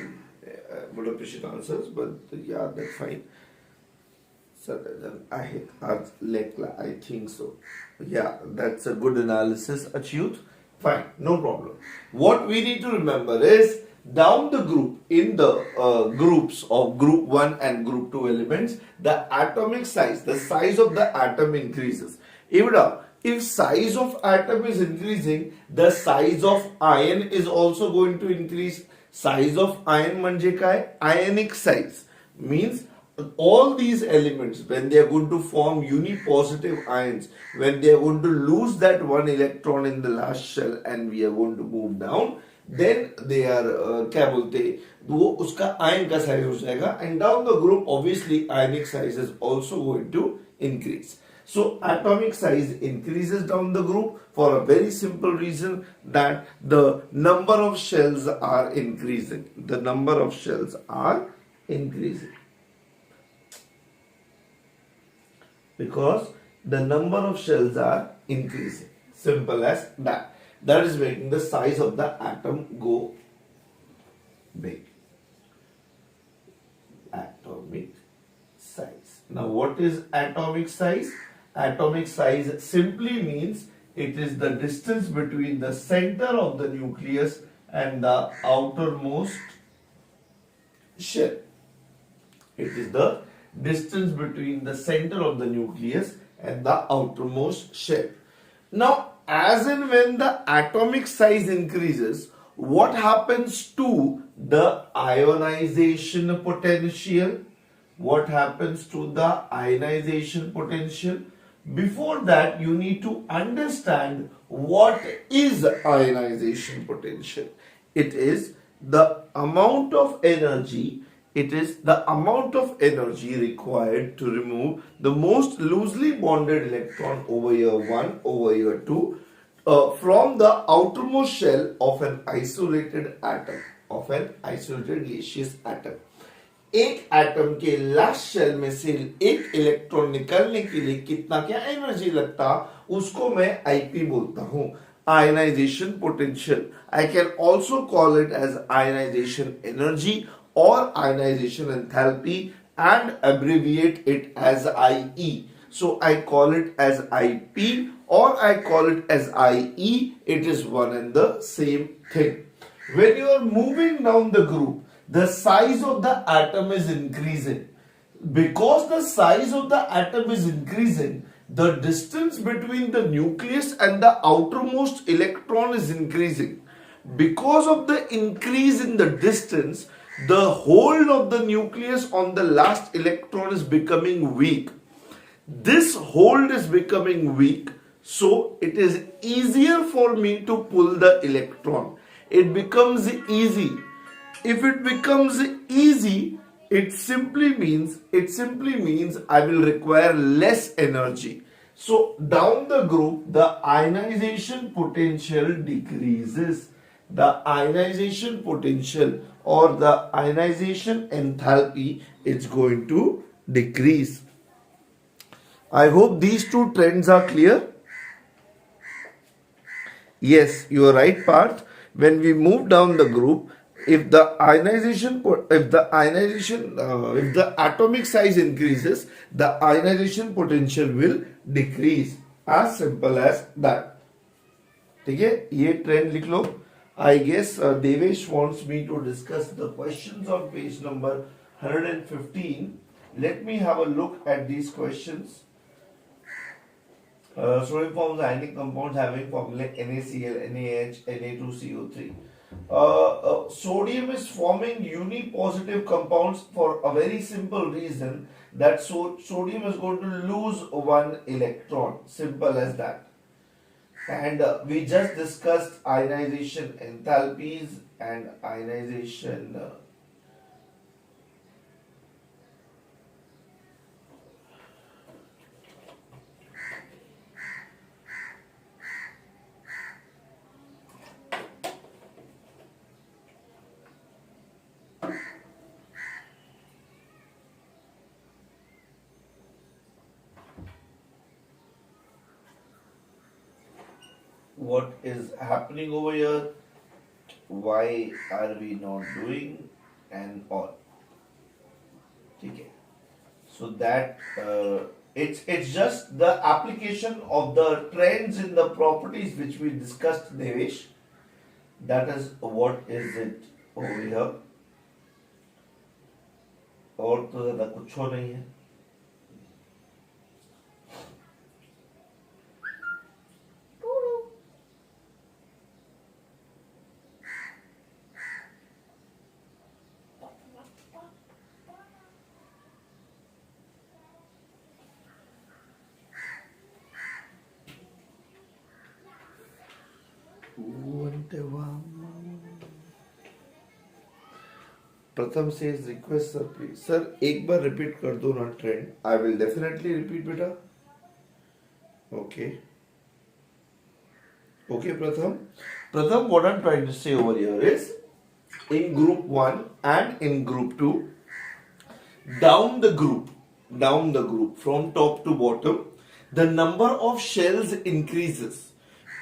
would appreciate answers, but yeah, that's fine. So I think so. Yeah, that's a good analysis, Achyut. Fine, no problem. What we need to remember is down the group, in the groups of group 1 and group 2 elements, the atomic size, the size of the atom increases. If size of atom is increasing, the size of ion is also going to increase. Size of ion manje ka hai? Ionic size means all these elements, when they are going to form unipositive ions, when they are going to lose that one electron in the last shell and we are going to move down, then they are क्या बोलते वो उसका ion का size हो जाएगा and down the group obviously ionic size is also going to increase. So atomic size increases down the group for a very simple reason that the number of shells are increasing. The number of shells are increasing. Because the number of shells are increasing. Simple as that. That is making the size of the atom go big. Atomic size. Now what is atomic size? Atomic size simply means it is the distance between the center of the nucleus and the outermost shell. It is the distance between the center of the nucleus and the outermost shell. Now, as and when the atomic size increases, what happens to the ionization potential? What happens to the ionization potential? Before that, you need to understand what is ionization potential. It is the amount of energy. It is the amount of energy required to remove the most loosely bonded electron over here 1 over here 2 from the outermost shell of an isolated atom, of an isolated gaseous atom. एक atom के last shell में से एक electron निकलने के लिए कितना क्या एनर्जी लगता उसको मैं आईपी बोलता हूं, ionization potential. I can also call it as ionization energy or ionization enthalpy and abbreviate it as IE. So I call it as IP or I call it as IE. It is one and the same thing. When you are moving down the group, the size of the atom is increasing. Because the size of the atom is increasing, the distance between the nucleus and the outermost electron is increasing. Because of the increase in the distance, the hold of the nucleus on the last electron is becoming weak. This hold is becoming weak, so it is easier for me to pull the electron. It becomes easy. If it becomes easy, it simply means I will require less energy. So down the group, the ionization potential decreases. The ionization potential or the ionization enthalpy is going to decrease. I hope these two trends are clear. Yes, you are right, Parth. When we move down the group, if the atomic size increases, the ionization potential will decrease. As simple as that. ठीक है, ये trend लिख लो. I guess Devesh wants me to discuss the questions on page number 115. Let me have a look at these questions. Sodium forms ionic compounds having formula NaCl, NaH, Na2CO3. Sodium is forming unipositive compounds for a very simple reason that sodium is going to lose one electron. Simple as that. And we just discussed ionization enthalpies and ionization. What is happening over here? Why are we not doing and all? Okay. So that it's just the application of the trends in the properties which we discussed, Devesh. That is what is it over here. और तो ज़्यादा कुछ हो नहीं है. प्रथम says request sir please. Sir एक बार repeat कर दो ना trend. I will definitely repeat बेटा. Okay. Okay Pratham. Pratham, what I'm trying to say over here is in group 1 and in group 2, down the group from top to bottom, the number of shells increases.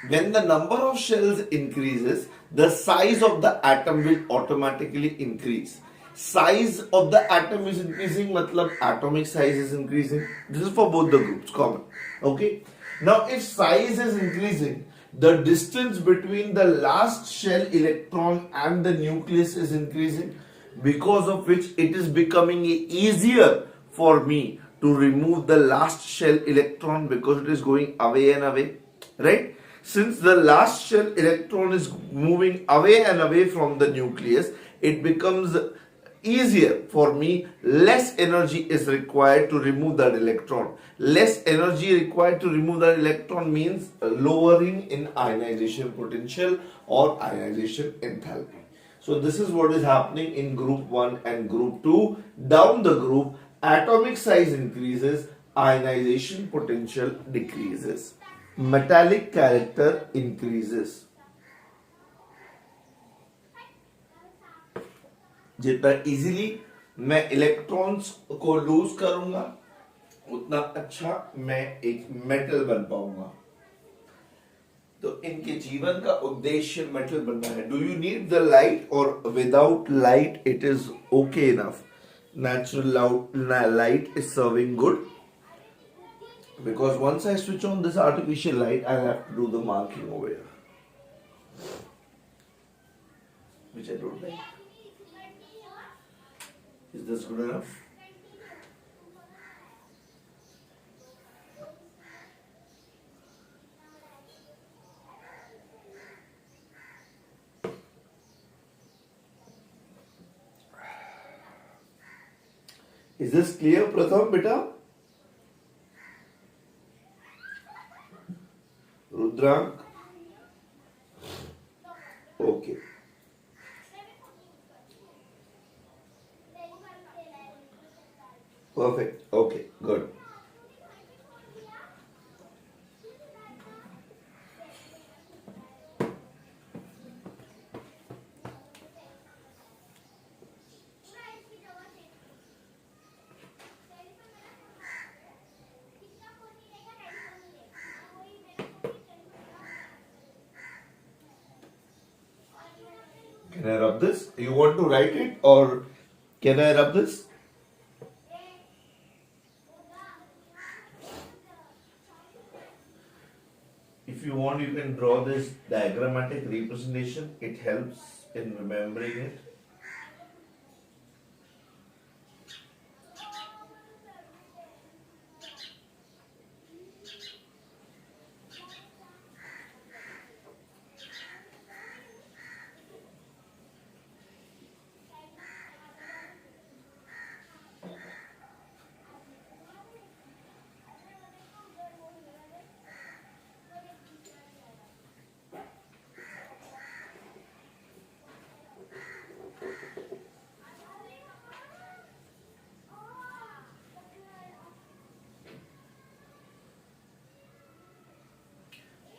When the number of shells increases, the size of the atom will automatically increase. Size of the atom is increasing, matlab atomic size is increasing. This is for both the groups, common. Okay. Now, if size is increasing, the distance between the last shell electron and the nucleus is increasing, because of which it is becoming easier for me to remove the last shell electron because it is going away and away, right? Since the last shell electron is moving away and away from the nucleus, it becomes easier for me. Less energy is required to remove that electron. Less energy required to remove that electron means lowering in ionization potential or ionization enthalpy. So this is what is happening in group 1 and group 2. Down the group, atomic size increases, ionization potential decreases. Metallic character increases. जितना easily मैं electrons को loose करूंगा उतना अच्छा मैं एक metal बन पाऊंगा. तो इनके जीवन का उद्देश्य मेटल बनना है. Do you need the light और without light it is okay enough. Natural light is serving good. Because once I switch on this artificial light, I'll have to do the marking over here, which I don't like. Is this good enough? Is this clear, Pratham, beta? Rudrank? Okay. Perfect. Okay, good. Can I rub this? You want to write it or can I rub this? If you want, you can draw this diagrammatic representation. It helps in remembering it.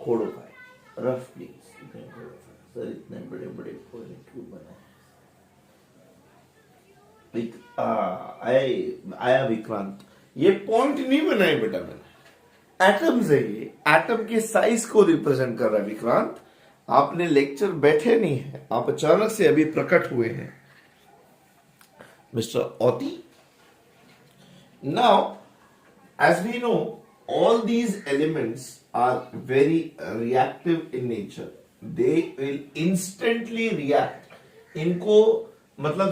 Codify. Rough please. You can codify. Sir इतने बड़े बड़े कोने क्यों बनाए? आया विक्रांत, ये point नहीं बनाए बेटा मैंने। एटम्स है ये, एटम के साइज को रिप्रेजेंट कर रहा है विक्रांत। आपने लेक्चर बैठे नहीं है, आप अचानक से अभी प्रकट हुए हैं मिस्टर ओती। Now as we know, all these elements are very reactive in nature. They will instantly react. इनको मतलब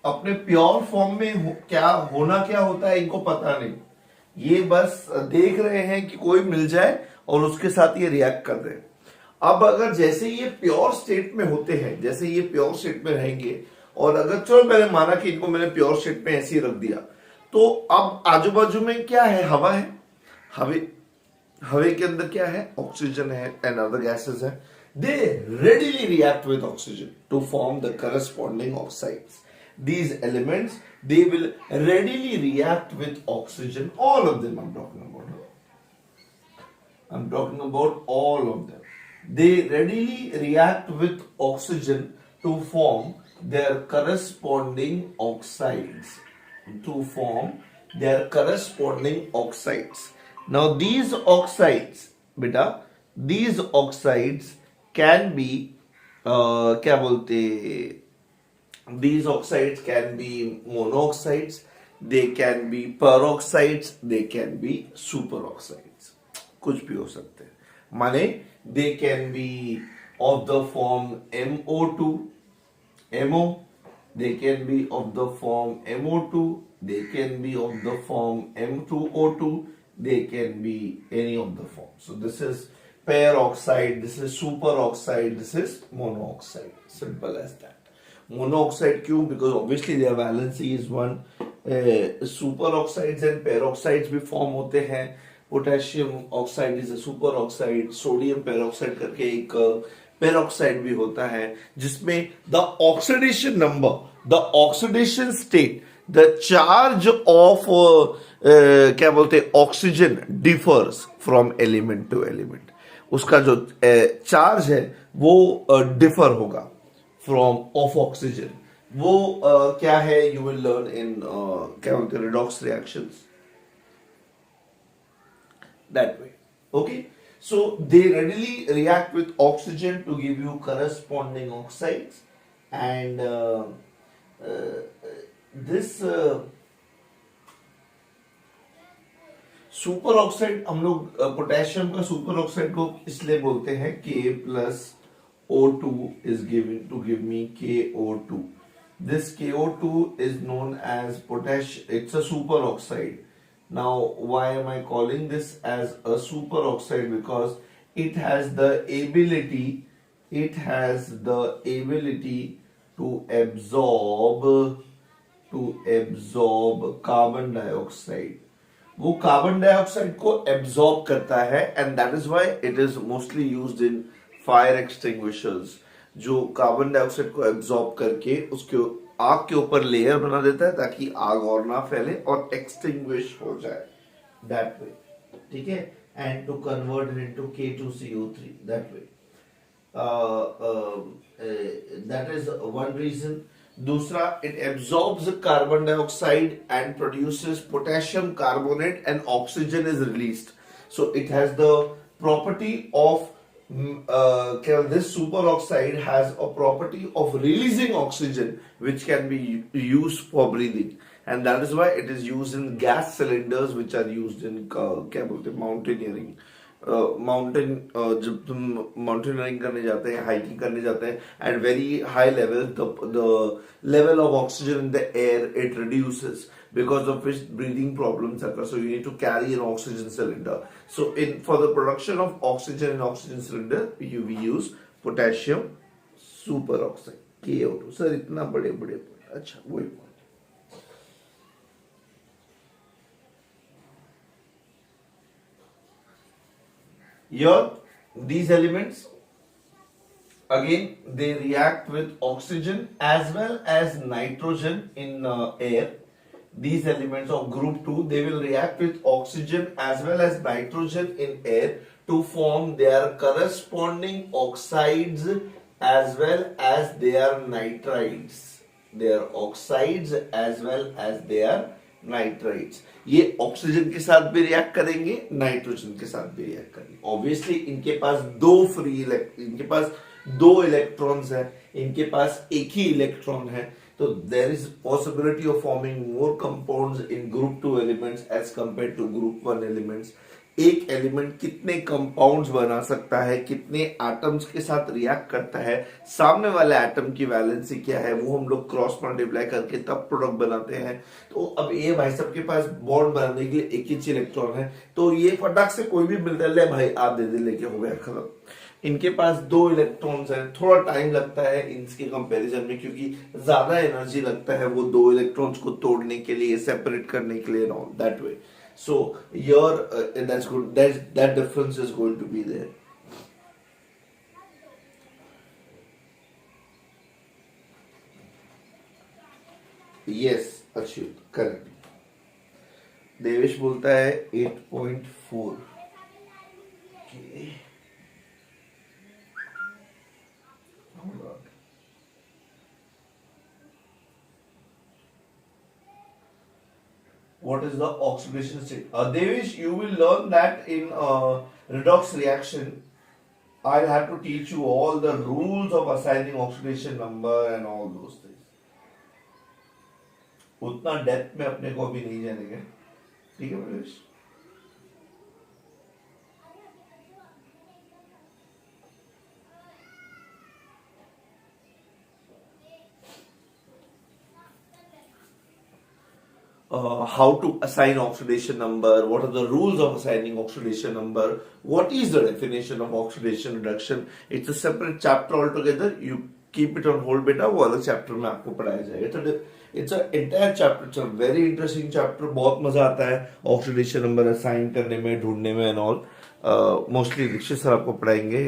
अपने प्योर फॉर्म में क्या होता है इनको पता नहीं। ये बस देख रहे हैं कि कोई मिल जाए और उसके साथ ये रिएक्ट कर रहे हैं। अब अगर जैसे ये प्योर स्टेट में होते हैं, जैसे ये प्योर स्टेट में रहेंगे, और अगर चलो मैंने माना कि इनको मैंने प्योर स्टेट में ऐसे ही रख दिया, तो अब आजू बाजू में क्या है? हवा है। हवे के अंदर क्या है? ऑक्सीजन है एंड अदर गैसेस है। दे readily react with oxygen to form the corresponding oxides. These elements, they will readily react with oxygen. All of them I'm talking about. I'm talking about all of them. They readily react with oxygen to form their corresponding oxides. Now these oxides, beta, these oxides can be क्या बोलते, these oxides can be monoxides, they can be peroxides, they can be superoxides, कुछ भी हो सकते हैं। माने they can be of the form MO2, MO, they can be of the form MO2, they can be of the form M2O2, they can be any of the forms. So this is peroxide, this is superoxide, this is monoxide. Simple as that. Monoxide क्यों? Because obviously their valency is 1. Superoxides and peroxides भी form होते हैं। Potassium oxide is a superoxide, sodium peroxide करके एक peroxide भी होता है, जिसमें the oxidation number, the oxidation state, the charge of क्या बोलते oxygen differs from element to element. उसका जो चार्ज है वो डिफर होगा फ्रॉम ऑफ ऑक्सीजन। वो क्या है? यू विल लर्न इन क्या बोलते हैं redox reactions, that way. Okay, so they readily react with oxygen to give you corresponding oxides and this super oxide, हम लोग पोटेशियम का सुपर ऑक्साइड को इसलिए बोलते हैं K+O2 is given to give me KO2. This KO2 is known as potassium. It's a super oxide. Now, why am I calling this as a super oxide? Because it has the ability to absorb to absorb carbon dioxide, वो carbon dioxide को absorb करता है and that is why it is mostly used in fire extinguishers, जो carbon dioxide को absorb करके उसके आग के ऊपर लेयर बना देता है ताकि आग और ना फैले और एक्सटिंग्विश हो जाए दैट वे, ठीक है, and to convert it into K2CO3 that way, that is one reason. दूसरा, it absorbs carbon dioxide and produces potassium carbonate and oxygen is released. So it has the property of this superoxide has a property of releasing oxygen which can be used for breathing, and that is why it is used in gas cylinders which are used in क्या बोलते हैं mountaineering. जब तुम mountaineering करने जाते हैं, hiking करने जाते हैं at very high level, the level of oxygen in the air it reduces because of which breathing problems occur, so you need to carry an oxygen cylinder. So in for the production of oxygen in oxygen cylinder we use potassium superoxide KO2. Sir इतना बड़े बड़े, अच्छा वही here these elements again they react with oxygen as well as nitrogen in air. These elements of group 2 they will react with oxygen as well as nitrogen in air to form their corresponding oxides as well as their nitrides, their oxides as well as their nitrides. ये oxygen के साथ भी react करेंगे, nitrogen के साथ भी react करेंगे. Obviously इनके पास इनके पास दो इलेक्ट्रॉन्स है, इनके पास एक ही इलेक्ट्रॉन है, तो there is possibility of forming more compounds in group 2 elements as compare to group 1 elements. एक एलिमेंट कितने कंपाउंड्स बना सकता है, कितने एटम्स के साथ रिएक्ट करता है, सामने वाले एटम की वैलेंसी क्या है, वो हम लोग क्रॉस मल्टीप्लाई करके तब प्रोडक्ट बनाते हैं. तो अब ये भाई सबके पास बॉन्ड बनाने के लिए एक ही इलेक्ट्रॉन है, तो ये फटाक से कोई भी मिलता है, ले भाई आप दे दे, लेके हो गया खत्म. इनके पास दो इलेक्ट्रॉन्स हैं, थोड़ा टाइम लगता है इनके कंपैरिजन में क्योंकि ज्यादा एनर्जी लगता है वो दो इलेक्ट्रॉन्स को तोड़ने के लिए, सेपरेट करने के लिए, all that way. So your that's good. That difference is going to be there. Yes, Achyut, correct. Devesh बोलता है 8.4. Okay. Hold on. What is the oxidation state? Devish, you will learn that in redox reaction. I'll have to teach you all the rules of assigning oxidation number and all those things. उतना depth में अपने को अभी नहीं जानेंगे, ठीक है Devesh? How to assign oxidation number, what are the rules of assigning oxidation number, what is the definition of oxidation reduction. It's a separate chapter altogether. You keep it on hold beta, वो अलग chapter में आपको पढ़ाया जाएगा. It's an entire chapter. It's a very interesting chapter. बहुत मजा आता है oxidation number assign करने में, ढूंढने में and all. Mostly Dikshit sir आपको पढ़ाएंगे.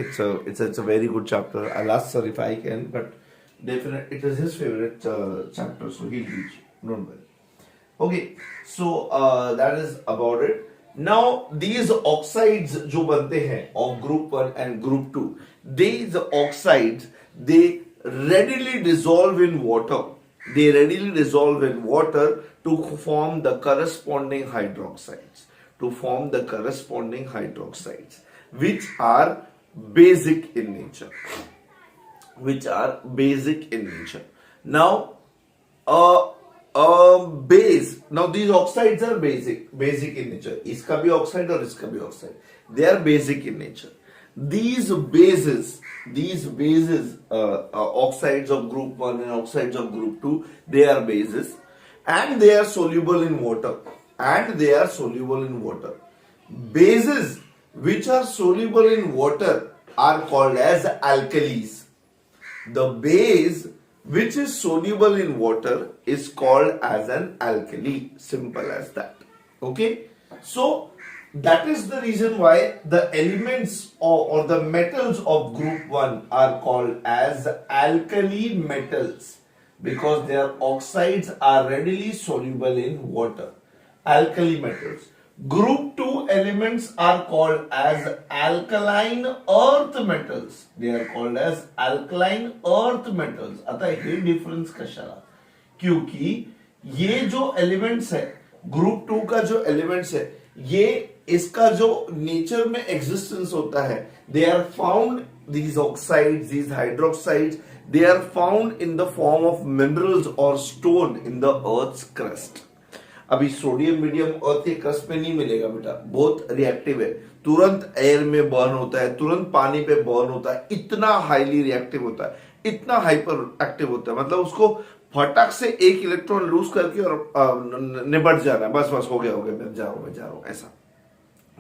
It's a very good chapter. I'll ask sir if I can, but definitely it is his favorite chapter, so he'll teach you. Don't worry. Okay, so that is about it. Now these oxides जो बनते हैं of group 1 and group 2, these oxides they readily dissolve in water. They readily dissolve in water to form the corresponding hydroxides. To form the corresponding hydroxides, which are basic in nature. Which are basic in nature. Now, base. Now these oxides are basic in nature. इसका भी oxide और इसका भी oxide. They are basic in nature. These bases, oxides of group 1 and oxides of group 2, they are bases, and they are soluble in water. Bases which are soluble in water are called as alkalis. The base which is soluble in water is called as an alkali. Simple as that. Okay, so that is the reason why the elements or the metals of group 1 are called as alkali metals, because their oxides are readily soluble in water. Alkali metals. Group 2 elements are called as alkaline earth metals. They are called as alkaline earth metals. आता हे difference कशाला? क्योंकि ये जो elements है, group 2 का जो elements है, ये इसका जो नेचर में एग्जिस्टेंस होता है, they are found, these oxides, these hydroxides, they are found in the form of minerals or stone in the earth's crust. अभी सोडियम मीडियम अर्थ के क्रस्ट पे नहीं मिलेगा बेटा, बहुत रिएक्टिव है, तुरंत एयर में बर्न होता है, तुरंत पानी पे बर्न होता है, इतना हाईली रिएक्टिव होता है, इतना हाइपर एक्टिव होता है, मतलब उसको फटाक से एक इलेक्ट्रॉन लूज करके और निपट जाना है, बस बस हो गया मैं जा रहा हूं ऐसा,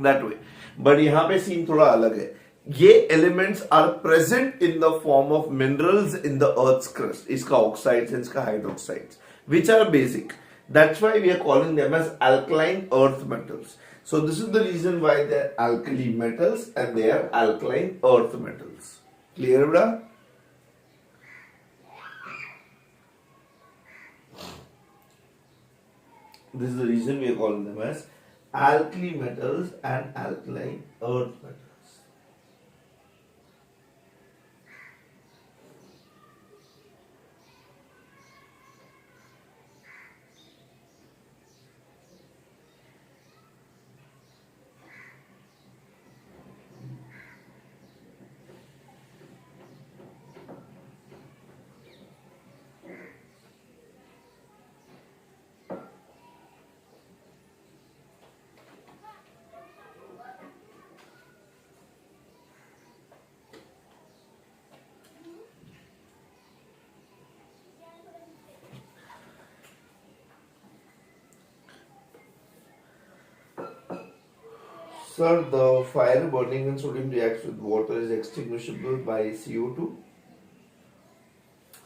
दैट वे. बट यहाँ पे सीन थोड़ा अलग है. ये elements are present in the form of minerals in the earth's crust. इसका ऑक्साइड्स, इसका hydroxides, which are basic. That's why we are calling them as alkaline earth metals. So this is the reason why they are alkali metals and they are alkaline earth metals. Clear, bro? This is the reason we are calling them as alkali metals and alkaline earth metals. Sir, the fire burning when sodium reacts with water is extinguishable by CO2.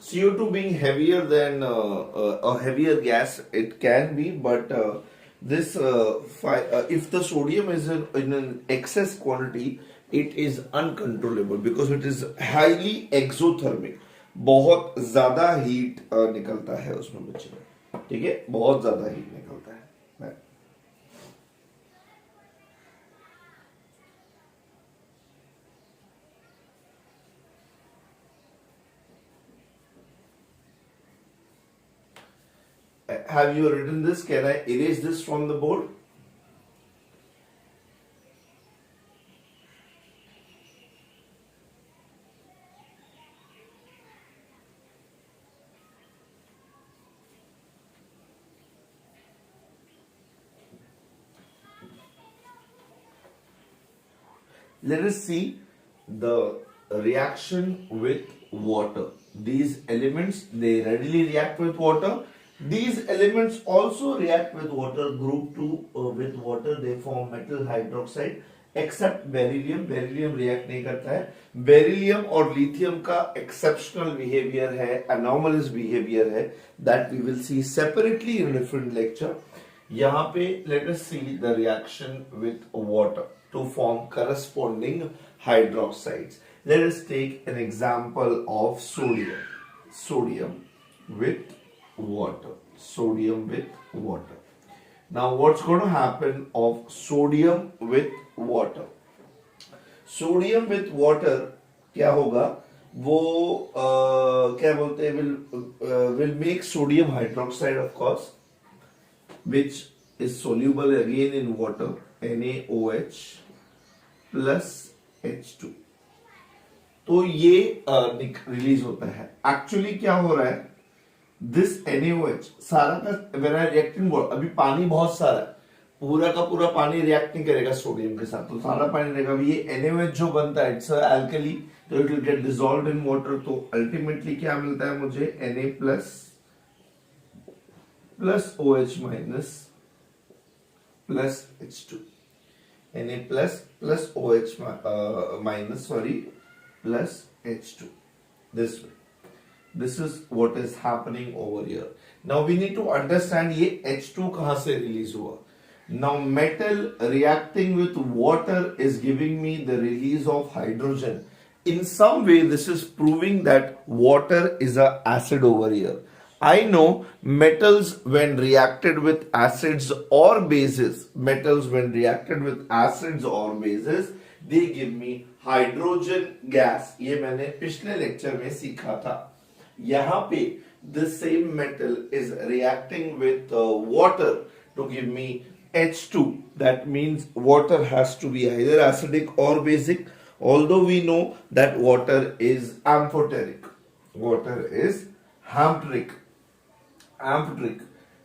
CO2 being heavier than a heavier gas, it can be, but if the sodium is in an excess quantity, it is uncontrollable because it is highly exothermic. बहुत ज्यादा heat निकलता है उसमें बच्चे में, ठीक है, बहुत ज्यादा हीट निकलता है. Have you written this? Can I erase this from the board? Let us see the reaction with water. These elements, they readily react with water. These elements also react with water. Group 2 with water, they form metal hydroxide, except beryllium. Beryllium react नहीं करता है. Beryllium और lithium का exceptional behavior है, anomalous behavior है, that we will see separately in a different lecture. यहाँ पे let us see the reaction with water to form corresponding hydroxides. Let us take an example of sodium. Sodium with water. Sodium with water. Now what's going to happen of sodium with water? Sodium with water क्या होगा? वो क्या बोलते हैं, will make sodium hydroxide, of course, which is soluble again in water, NaOH plus H2. तो ये release होता है. एक्चुअली क्या हो रहा है, दिस NaOH सारा का when I react in water, अभी पानी बहुत सारा है, पूरा का पूरा पानी रिएक्ट नहीं करेगा सोडियम के साथ, तो सारा पानी रहेगा. ये NaOH जो बनता है, इट्स अल्कली, तो it will get dissolved in water. तो अल्टीमेटली क्या मिलता है मुझे, Na plus OH minus plus H2. Na plus OH minus plus H2. This way. This is what is happening over here. Now we need to understand ये H2 कहाँ से release हुआ. Now metal reacting with water is giving me the release of hydrogen. In some way this is proving that water is a acid over here. I know metals when reacted with acids or bases, they give me hydrogen gas. ये मैंने पिछले lecture में सीखा था. यहाँ पे the same metal is reacting with water to give me H2. That means water has to be either acidic or basic. Although we know that water is amphoteric. Water is amphoteric.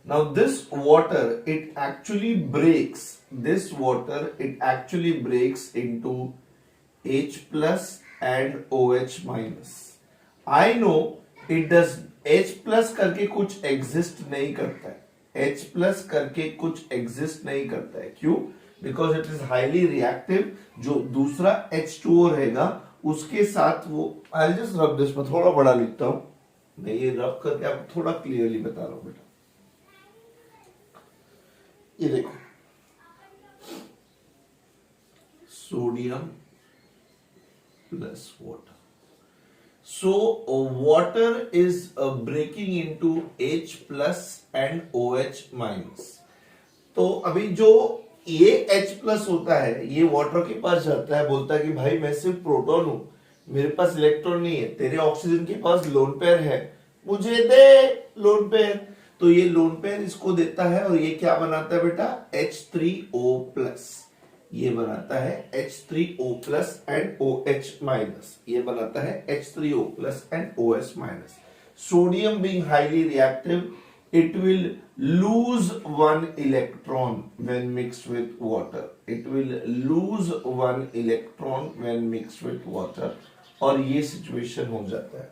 Now this water, it actually breaks. This water, it actually breaks into H plus and OH minus. I know it does H plus करके कुछ exist नहीं करता है. H plus करके कुछ exist नहीं करता है. क्यों? Because it is highly reactive. जो दूसरा H2O रहेगा उसके साथ वो I'll just rub this. मैं थोड़ा बड़ा लिखता हूँ. मैं ये रब करके आपको थोड़ा क्लियरली बता रहा हूँ बेटा. ये देखो, sodium plus water. So water is breaking into H plus and OH minus. तो अभी जो ये H plus होता है ये वाटर के पास जाता है, बोलता है कि भाई मैं सिर्फ प्रोटॉन हूं, मेरे पास इलेक्ट्रॉन नहीं है, तेरे ऑक्सीजन के पास लोन पेयर है, मुझे दे लोन पेयर. तो ये लोन पेयर इसको देता है और ये क्या बनाता है बेटा? H3O plus. ये बनाता है H3O plus and OH minus. ये बनाता है H3O plus and OH minus. Sodium being highly reactive, it will lose one electron when mixed with water. It will lose one electron when mixed with water. और ये situation हो जाता है.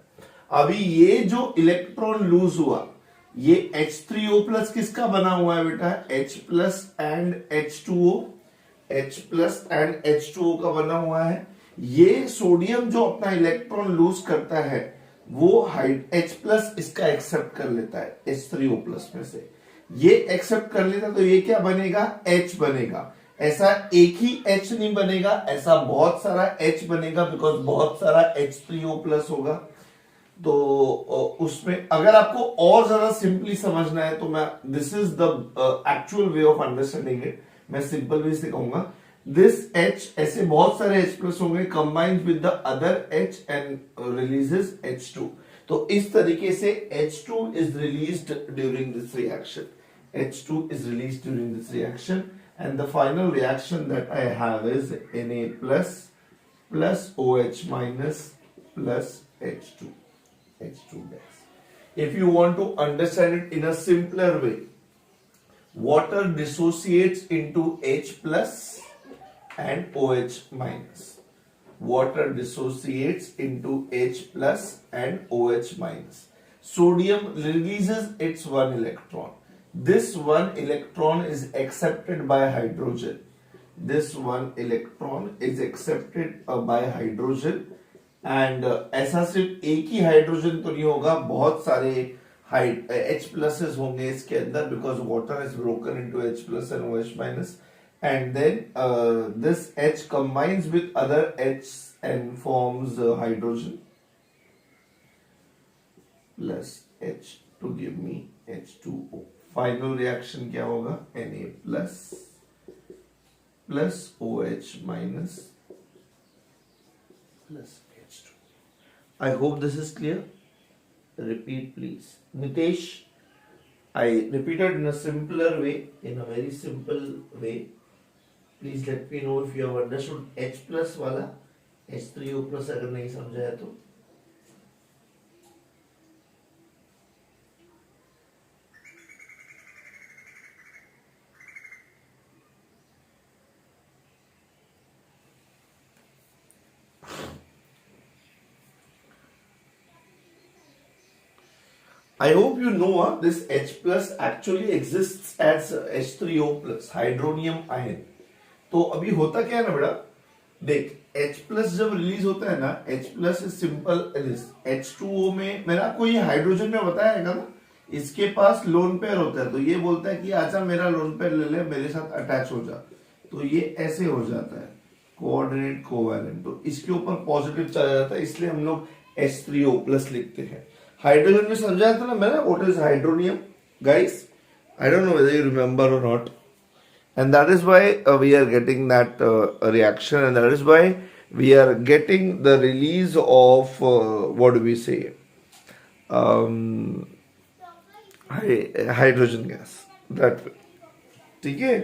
अभी ये जो इलेक्ट्रॉन लूज हुआ, ये H3O plus किसका बना हुआ है बेटा? H plus and H2O. H plus and H2O का बना हुआ है. ये सोडियम जो अपना इलेक्ट्रॉन लूज करता है वो H plus इसका एक्सेप्ट कर लेता है H3O plus में से. ये एक्सेप्ट कर लेता तो ये क्या बनेगा? H बनेगा. ऐसा एक ही H नहीं बनेगा, ऐसा बहुत सारा H बनेगा, बिकॉज बहुत सारा H3O plus होगा. तो उसमें अगर आपको और ज्यादा सिंपली समझना है तो मैं this is the actual way of understanding it. मैं सिंपल वे से कहूंगा दिस H, ऐसे बहुत सारे H प्लस होंगे, combined with the other H and releases H2. तो इस तरीके से H2 is released during this reaction. H2 is released during this reaction and the final reaction that I have is Na plus plus OH minus plus H2 gas. If you want to understand it in a simpler way, water dissociates into H plus and OH minus. Water dissociates into H plus and OH minus. Sodium releases its one electron. This one electron is accepted by hydrogen. This one electron is accepted by hydrogen. And ऐसा सिर्फ एक ही hydrogen तो नहीं होगा, बहुत सारे H pluses होंगे इसके अंदर, because water is broken into H plus and OH minus. And then this H combines with other H and forms hydrogen plus H to give me H2O. Final reaction क्या होगा? Na plus plus OH minus plus H2. I hope this is clear. Repeat please. Nitesh, I repeated in a simpler way, in a very simple way. Please let me know if you have understood H plus वाला. H3O plus अगर नहीं समझा है तो. I hope you know this H plus actually exists as H3O plus hydronium ion. तो अभी होता क्या है ना बेटा, देख H प्लस जब रिलीज होता है ना, H plus is simple H2O में, मैंने आपको ये हाइड्रोजन में बताया ना, इसके पास लोन पेयर होता है, तो ये बोलता है कि आजा मेरा लोन पेयर ले ले, मेरे साथ अटैच हो जा, तो ये ऐसे हो जाता है कोऑर्डिनेट कोवैलेंट, तो इसके ऊपर पॉजिटिव चला जाता है, इसलिए हम लोग H3O प्लस लिखते हैं। हाइड्रोजन में समझाया था ना मैंने, what is hydronium guys, I don't know whether you remember और not, and that is why we are getting that reaction, and that is why we are getting the release of what do we say, um, hydrogen gas that way, ठीक है।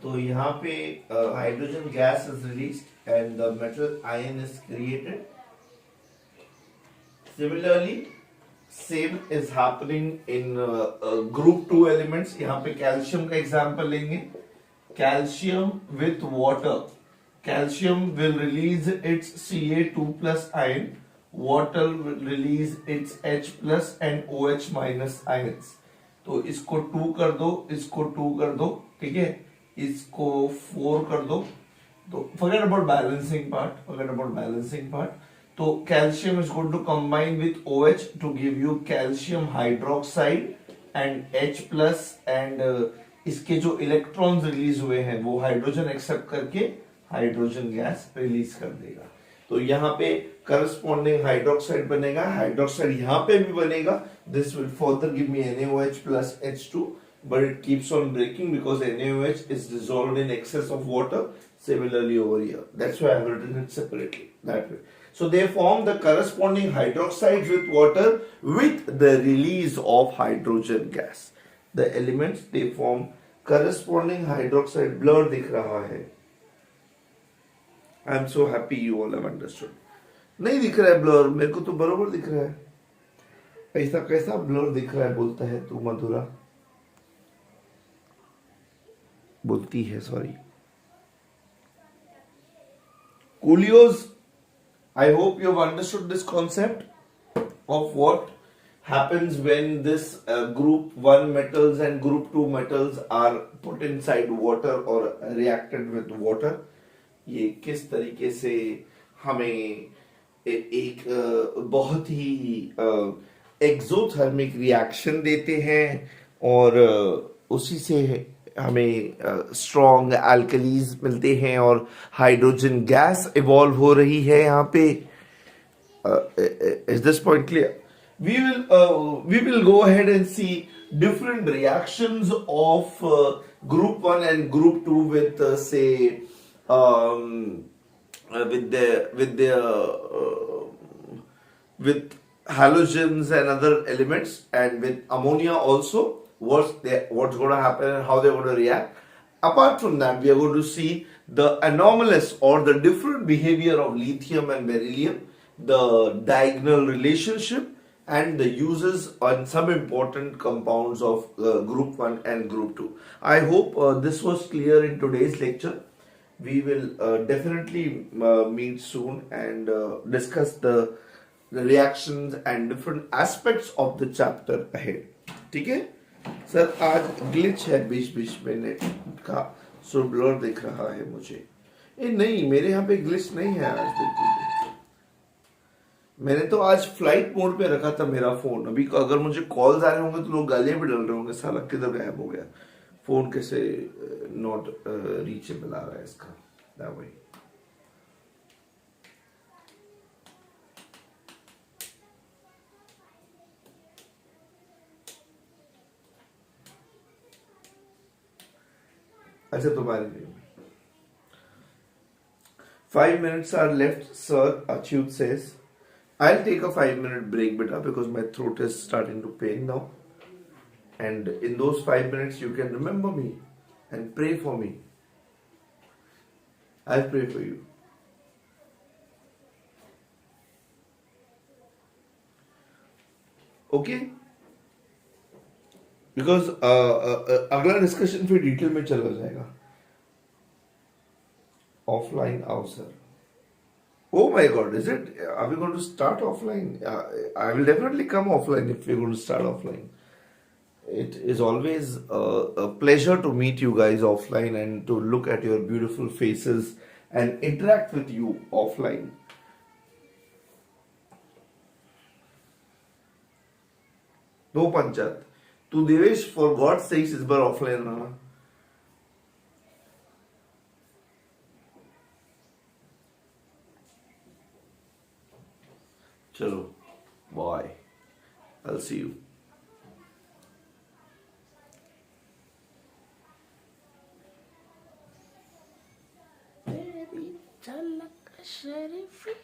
तो यहाँ पे hydrogen gas is released and the metal ion is created. Similarly, same is happening in group 2 elements। यहाँ पे calcium का example लेंगे, calcium with water, calcium will release its Ca2 plus ion, water will release its H plus and OH minus ions। तो इसको 2 कर दो, इसको 2 कर दो, ठीक है, इसको 4 कर दो, तो forget about balancing part, forget about balancing part। तो calcium is going to combine with OH to give you calcium hydroxide and H plus, and इसके जो इलेक्ट्रॉन्स रिलीज हुए हैं वो हाइड्रोजन एक्सेप्ट करके हाइड्रोजन गैस रिलीज कर देगा। तो यहाँ पे करस्पॉन्डिंग हाइड्रोक्साइड बनेगा, हाइड्रोक्साइड यहाँ पे भी बनेगा, this will further give me NaOH plus H2, but it keeps on breaking because NaOH is dissolved in excess of water. Similarly over here, that's why I've written it separately that way. So they form the corresponding hydroxides with water with the release of hydrogen gas. The elements they form corresponding hydroxide, blur दिख रहा है। I am so happy you all have understood. नहीं दिख रहा है blur, मेरे को तो बरोबर दिख रहा है। ऐसा कैसा blur दिख रहा है बोलता है तू मधुरा, बोलती है sorry. Coolio's, I hope you have understood this concept of what happens when this group 1 metals and group 2 metals are put inside water or reacted with water। ये किस तरीके से हमें एक बहुत ही एक्सोथर्मिक रिएक्शन देते हैं, और उसी से हमें स्ट्रॉन्ग एल्कलीज मिलते हैं और हाइड्रोजन गैस इवॉल्व हो रही है यहाँ पे। Is this point clear? we will go ahead and see different reactions of group 1 and group 2 with say with halogens and other elements, and with ammonia also, what's going to happen and how they're going to react. Apart from that, we are going to see the anomalous or the different behavior of lithium and beryllium, the diagonal relationship, and the uses on some important compounds of group 1 and group 2. I hope this was clear in today's lecture. We will definitely meet soon and discuss the reactions and different aspects of the chapter ahead. ठीक है sir, आज glitch है 20-20 minute का, सो blur दिख रहा है मुझे। नहीं, मेरे यहाँ पे ग्लिच नहीं है आज बिल्कुल। मैंने तो आज फ्लाइट मोड पे रखा था मेरा फोन। अभी अगर मुझे कॉल्स आ रहे होंगे तो लोग गालियां भी डल रहे होंगे, साला किधर गायब हो गया फोन, कैसे नॉट रीचेबल आ रहा है इसका। दैट वे अच्छा, तुम्हारे लिए 5 minutes are left, sir. Achyut says, I'll take a 5-minute break, beta, because my throat is starting to pain now. And in those 5 minutes, you can remember me and pray for me. I'll pray for you. Okay? Because अगला discussion फिर detail में चला जाएगा। Offline sir. Oh my God, is it? Are we going to start offline? I will definitely come offline if we're going to start offline. It is always a pleasure to meet you guys offline and to look at your beautiful faces and interact with you offline. No Panchat. तू Devesh for God's sakes इस बार offline रहना. चलो, bye. I'll see you. तेरी झलक शरीफी